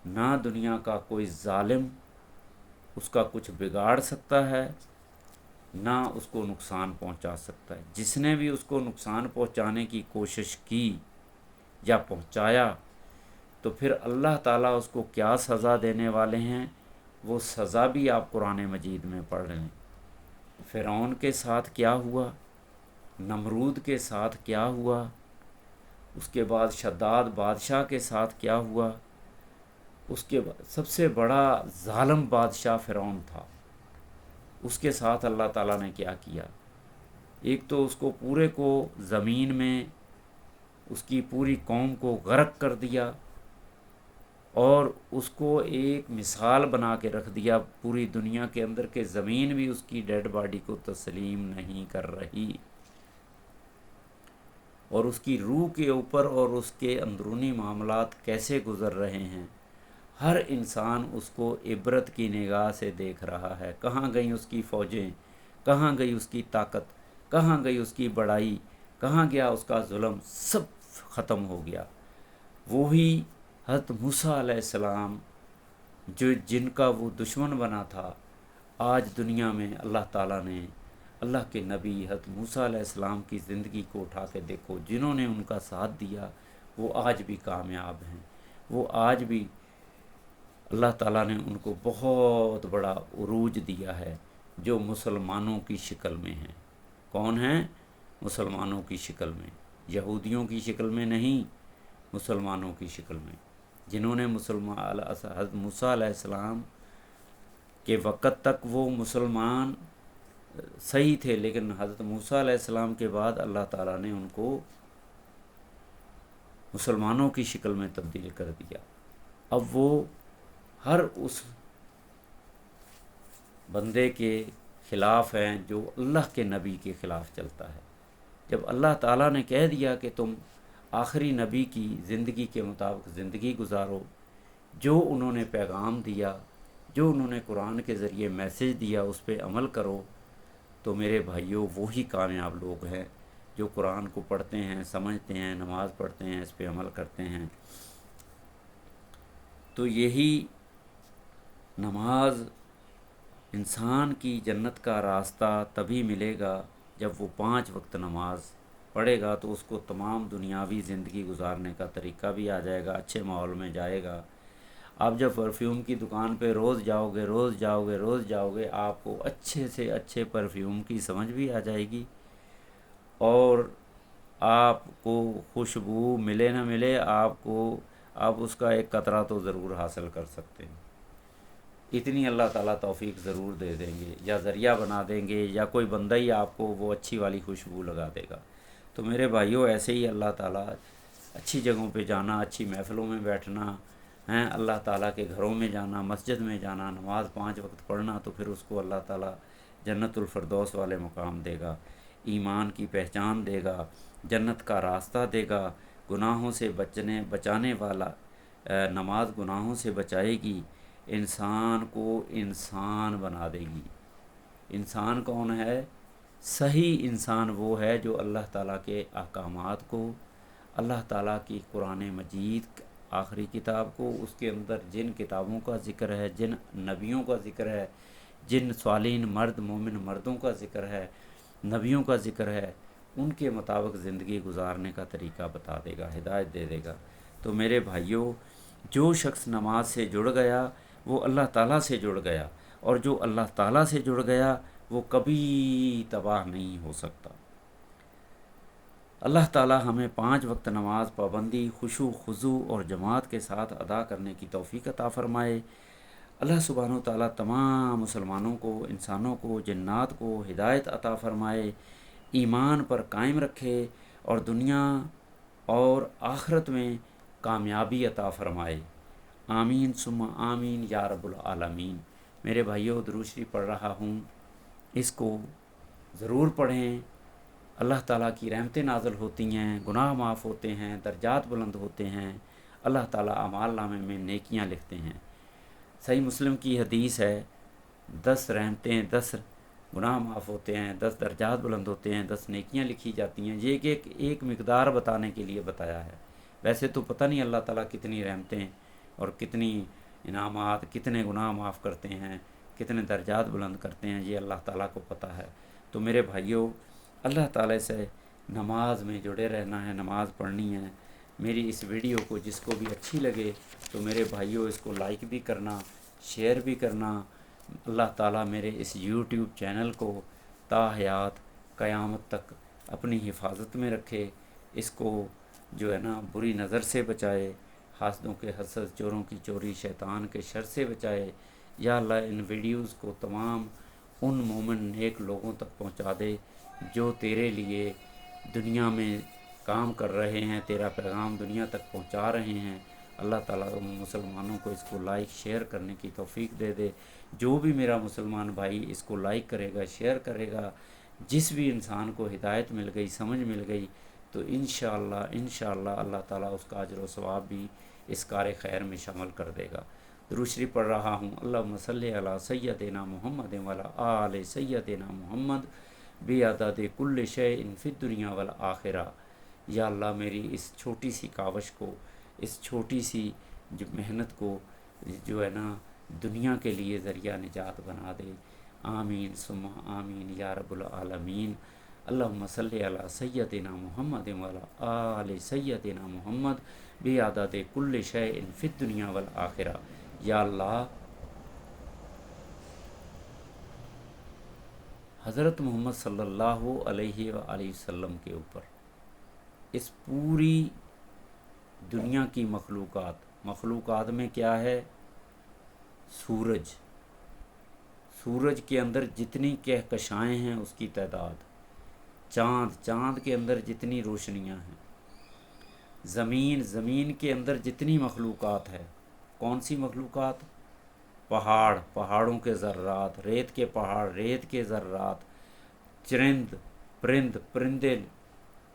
نہ دنیا کا کوئی ظالم اس کا کچھ بگاڑ سکتا ہے، نہ اس کو نقصان پہنچا سکتا ہے۔ جس نے بھی اس کو نقصان پہنچانے کی کوشش کی یا پہنچایا، تو پھر اللہ تعالیٰ اس کو کیا سزا دینے والے ہیں، وہ سزا بھی آپ قرآن مجید میں پڑھ رہے ہیں۔ فرعون کے ساتھ کیا ہوا، نمرود کے ساتھ کیا ہوا، اس کے بعد شداد بادشاہ کے ساتھ کیا ہوا، اس کے بعد سب سے بڑا ظالم بادشاہ فرعون تھا، اس کے ساتھ اللہ تعالیٰ نے کیا کیا۔ ایک تو اس کو پورے کو زمین میں، اس کی پوری قوم کو غرق کر دیا، اور اس کو ایک مثال بنا کے رکھ دیا پوری دنیا کے اندر کہ زمین بھی اس کی ڈیڈ باڈی کو تسلیم نہیں کر رہی، اور اس کی روح کے اوپر اور اس کے اندرونی معاملات کیسے گزر رہے ہیں۔ ہر انسان اس کو عبرت کی نگاہ سے دیکھ رہا ہے۔ کہاں گئیں اس کی فوجیں، کہاں گئی اس کی طاقت، کہاں گئی اس کی بڑائی، کہاں گیا اس کا ظلم، سب ختم ہو گیا۔ وہی حضرت موسیٰ علیہ السلام جن کا وہ دشمن بنا تھا، آج دنیا میں اللہ تعالیٰ نے اللہ کے نبی حضرت موسیٰ علیہ السلام کی زندگی کو اٹھا کے دیکھو، جنہوں نے ان کا ساتھ دیا وہ آج بھی کامیاب ہیں، وہ آج بھی اللہ تعالیٰ نے ان کو بہت بڑا عروج دیا ہے، جو مسلمانوں کی شکل میں ہیں۔ کون ہیں؟ مسلمانوں کی شکل میں، یہودیوں کی شکل میں نہیں، مسلمانوں کی شکل میں، جنہوں نے حضرت موسیٰ علیہ السلام کے وقت تک وہ مسلمان صحیح تھے، لیکن حضرت موسیٰ علیہ السلام کے بعد اللہ تعالیٰ نے ان کو مسلمانوں کی شکل میں تبدیل کر دیا۔ اب وہ ہر اس بندے کے خلاف ہیں جو اللہ کے نبی کے خلاف چلتا ہے۔ جب اللہ تعالیٰ نے کہہ دیا کہ تم آخری نبی کی زندگی کے مطابق زندگی گزارو، جو انہوں نے پیغام دیا، جو انہوں نے قرآن کے ذریعے میسج دیا، اس پہ عمل کرو، تو میرے بھائیوں وہی کامیاب لوگ ہیں جو قرآن کو پڑھتے ہیں، سمجھتے ہیں، نماز پڑھتے ہیں، اس پہ عمل کرتے ہیں۔ تو یہی نماز انسان کی جنت کا راستہ تبھی ملے گا جب وہ 5 وقت نماز پڑھے گا، تو اس کو تمام دنیاوی زندگی گزارنے کا طریقہ بھی آ جائے گا، اچھے ماحول میں جائے گا۔ آپ جب پرفیوم کی دکان پہ روز جاؤ گے، آپ کو اچھے سے اچھے پرفیوم کی سمجھ بھی آ جائے گی، اور آپ کو خوشبو ملے نہ ملے، آپ اس کا ایک قطرہ تو ضرور حاصل کر سکتے ہیں۔ اتنی اللہ تعالیٰ توفیق ضرور دے دیں گے، یا ذریعہ بنا دیں گے، یا کوئی بندہ ہی آپ کو وہ اچھی والی خوشبو لگا دے گا۔ تو میرے بھائیوں، ایسے ہی اللہ تعالیٰ اچھی جگہوں پہ جانا، اچھی محفلوں میں بیٹھنا ہیں، اللہ تعالیٰ کے گھروں میں جانا، مسجد میں جانا، نماز 5 وقت پڑھنا، تو پھر اس کو اللہ تعالیٰ جنت الفردوس والے مقام دے گا، ایمان کی پہچان دے گا، جنت کا راستہ دے گا، گناہوں سے بچانے والا نماز گناہوں سے بچائے گی، انسان کو انسان بنا دے گی۔ انسان کون ہے؟ صحیح انسان وہ ہے جو اللہ تعالیٰ کے احکامات کو، اللہ تعالیٰ کی قرآن مجید آخری کتاب کو، اس کے اندر جن کتابوں کا ذکر ہے، جن نبیوں کا ذکر ہے، جن صالحین مرد مومن مردوں کا ذکر ہے، نبیوں کا ذکر ہے، ان کے مطابق زندگی گزارنے کا طریقہ بتا دے گا، ہدایت دے دے گا۔ تو میرے بھائیوں، جو شخص نماز سے جڑ گیا وہ اللہ تعالیٰ سے جڑ گیا، اور جو اللہ تعالیٰ سے جڑ گیا وہ کبھی تباہ نہیں ہو سکتا۔ اللہ تعالیٰ ہمیں 5 وقت نماز پابندی، خشوع خضوع اور جماعت کے ساتھ ادا کرنے کی توفیق عطا فرمائے۔ اللہ سبحانہ و تعالیٰ تمام مسلمانوں کو، انسانوں کو، جنات کو ہدایت عطا فرمائے، ایمان پر قائم رکھے اور دنیا اور آخرت میں کامیابی عطا فرمائے۔ آمین ثم آمین یا رب العالمین۔ میرے بھائیوں، درود شریف پڑھ رہا ہوں، اس کو ضرور پڑھیں۔ اللہ تعالیٰ کی رحمتیں نازل ہوتی ہیں، گناہ معاف ہوتے ہیں، درجات بلند ہوتے ہیں، اللہ تعالیٰ اعمال نامے میں نیکیاں لکھتے ہیں۔ صحیح مسلم کی حدیث ہے، 10 رحمتیں، 10 گناہ معاف ہوتے ہیں، 10 درجات بلند ہوتے ہیں، 10 نیکیاں لکھی جاتی ہیں۔ یہ ایک مقدار بتانے کے لیے بتایا ہے، ویسے تو پتہ نہیں اللہ تعالیٰ کتنی رحمتیں اور کتنی انعامات، کتنے گناہ معاف کرتے ہیں، کتنے درجات بلند کرتے ہیں، یہ اللہ تعالیٰ کو پتہ ہے۔ تو میرے بھائیوں، اللہ تعالیٰ سے نماز میں جڑے رہنا ہے، نماز پڑھنی ہے۔ میری اس ویڈیو کو جس کو بھی اچھی لگے تو میرے بھائیوں اس کو لائک بھی کرنا، شیئر بھی کرنا۔ اللہ تعالیٰ میرے اس یوٹیوب چینل کو تا حیات قیامت تک اپنی حفاظت میں رکھے، اس کو جو ہے نا بری نظر سے بچائے، حاسدوں کے حسد، چوروں کی چوری، شیطان کے شر سے بچائے۔ یا اللہ ان ویڈیوز کو تمام ان مومن نیک لوگوں تک پہنچا دے جو تیرے لیے دنیا میں کام کر رہے ہیں، تیرا پیغام دنیا تک پہنچا رہے ہیں۔ اللہ تعالیٰ مسلمانوں کو اس کو لائک شیئر کرنے کی توفیق دے دے۔ جو بھی میرا مسلمان بھائی اس کو لائک کرے گا، شیئر کرے گا، جس بھی انسان کو ہدایت مل گئی، سمجھ مل گئی، تو انشاءاللہ اللہ تعالیٰ اس کا اجر و ثواب بھی اس کار خیر میں شامل کر دے گا۔ درود شریف پڑھ رہا ہوں، اللہم صلی علی سیدنا محمد وعلی آل سیدنا محمد بعدد کل شیء فی الدنیا والآخرہ۔ یا اللہ میری اس چھوٹی سی کاوش کو، اس چھوٹی سی جو محنت کو جو ہے نا دنیا کے لیے ذریعہ نجات بنا دے۔ آمین ثم آمین یا رب العالمین۔ اللہم صلی علی سیدنا محمد وعلی آل سیدنا محمد بعدد کل شیء فی الدنیا والآخرہ۔ یا اللہ حضرت محمد صلی اللہ علیہ وآلہ وسلم کے اوپر اس پوری دنیا کی مخلوقات میں کیا ہے؟ سورج کے اندر جتنی کہکشائیں ہیں اس کی تعداد، چاند کے اندر جتنی روشنیاں ہیں، زمین کے اندر جتنی مخلوقات ہے۔ کون سی مخلوقات؟ پہاڑوں کے ذرات، ریت کے پہاڑ، ریت کے ذرات،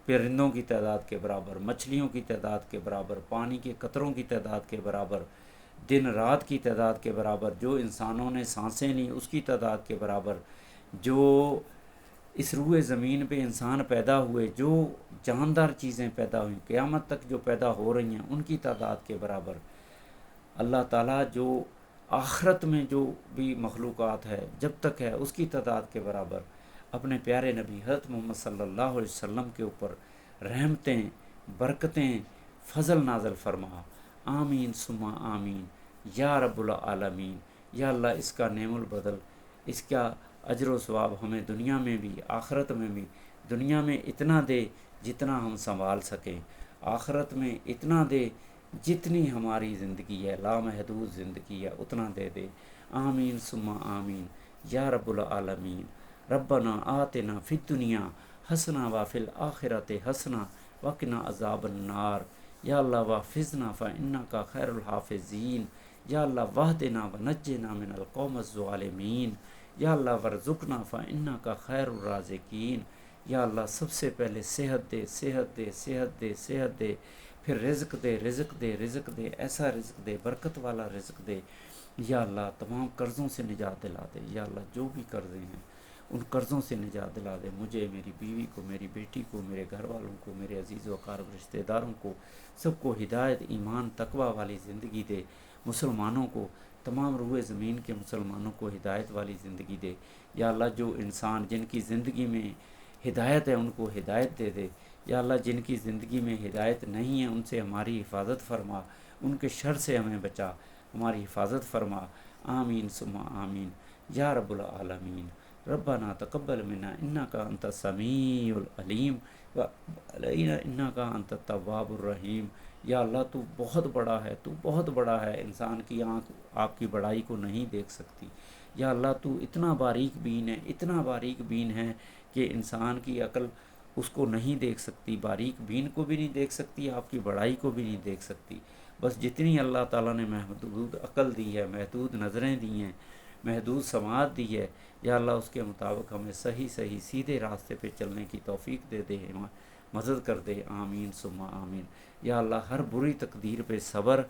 پرندوں کی تعداد کے برابر، مچھلیوں کی تعداد کے برابر، پانی کے قطروں کی تعداد کے برابر، دن رات کی تعداد کے برابر، جو انسانوں نے سانسیں لیں اس کی تعداد کے برابر، جو اس روئے زمین پہ انسان پیدا ہوئے، جو جاندار چیزیں پیدا ہوئیں، قیامت تک جو پیدا ہو رہی ہیں ان کی تعداد کے برابر۔ اللہ تعالیٰ جو آخرت میں جو بھی مخلوقات ہے جب تک ہے اس کی تعداد کے برابر اپنے پیارے نبی حضرت محمد صلی اللہ علیہ وسلم کے اوپر رحمتیں، برکتیں، فضل نازل فرما۔ آمین ثم آمین یا رب العالمین۔ یا اللہ اس کا نعم البدل، اس کا اجر و ثواب ہمیں دنیا میں بھی آخرت میں بھی، دنیا میں اتنا دے جتنا ہم سنبھال سکیں، آخرت میں اتنا دے جتنی ہماری زندگی ہے، لامحدود زندگی ہے، اتنا دے دے۔ آمین ثم آمین یا رب العالمین۔ ربنا آتنا فی الدنیا حسنہ وفی الآخرۃ حسنہ وقنا عذاب النار۔ یا اللہ واحفظنا فإنک خیر الحافظین۔ یا اللہ واہدنا ونجنا من القوم الظالمین۔ یا اللہ وارزقنا فإنک خیر الرازقین۔ یا اللہ سب سے پہلے صحت دے، صحت دے، صحت دے، صحت دے، پھر رزق دے، رزق دے، رزق دے، ایسا رزق دے، برکت والا رزق دے۔ یا اللہ تمام قرضوں سے نجات دلا دے۔ یا اللہ جو بھی قرضے ہیں ان قرضوں سے نجات دلا دے، مجھے، میری بیوی کو، میری بیٹی کو، میرے گھر والوں کو، میرے عزیز و اقارب رشتہ داروں کو، سب کو ہدایت، ایمان، تقوی والی زندگی دے، مسلمانوں کو، تمام روئے زمین کے مسلمانوں کو ہدایت والی زندگی دے۔ یا اللہ جو انسان جن کی زندگی میں ہدایت ہے ان کو ہدایت دے دے۔ یا اللہ جن کی زندگی میں ہدایت نہیں ہے ان سے ہماری حفاظت فرما، ان کے شر سے ہمیں بچا، ہماری حفاظت فرما۔ آمین ثم آمین یا رب العالمین۔ ربنا تقبل منا انک انت السمیع العلیم وعلینا انک انت التواب الرحیم۔ یا اللہ تو بہت بڑا ہے، تو بہت بڑا ہے، انسان کی آنکھ آپ کی بڑائی کو نہیں دیکھ سکتی۔ یا اللہ تو اتنا باریک بین ہے، اتنا باریک بین ہے کہ انسان کی عقل اس کو نہیں دیکھ سکتی، باریک بین کو بھی نہیں دیکھ سکتی، آپ کی بڑائی کو بھی نہیں دیکھ سکتی۔ بس جتنی اللہ تعالیٰ نے محدود عقل دی ہے، محدود نظریں دی ہیں، محدود سماعت دی ہے، یا اللہ اس کے مطابق ہمیں صحیح سیدھے راستے پہ چلنے کی توفیق دے دے، مدد کر دے۔ آمین ثم آمین۔ یا اللہ ہر بری تقدیر پہ صبر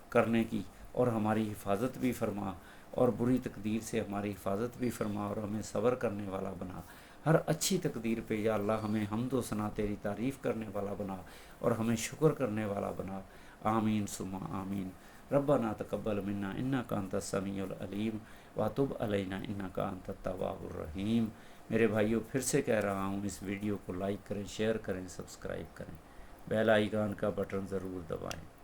کرنے کی اور ہماری حفاظت بھی فرما، اور بری تقدیر سے ہماری حفاظت بھی فرما اور ہمیں صبر کرنے والا بنا۔ ہر اچھی تقدیر پہ یا اللہ ہمیں حمد و ثنا تیری تعریف کرنے والا بنا اور ہمیں شکر کرنے والا بنا۔ آمین ثم آمین۔ ربنا تقبل منا انک انت السمیع العلیم وتب علینا انک انت التواب الرحیم۔ میرے بھائیوں پھر سے کہہ رہا ہوں، اس ویڈیو کو لائک کریں، شیئر کریں، سبسکرائب کریں، بیل آئیکن کا بٹن ضرور دبائیں۔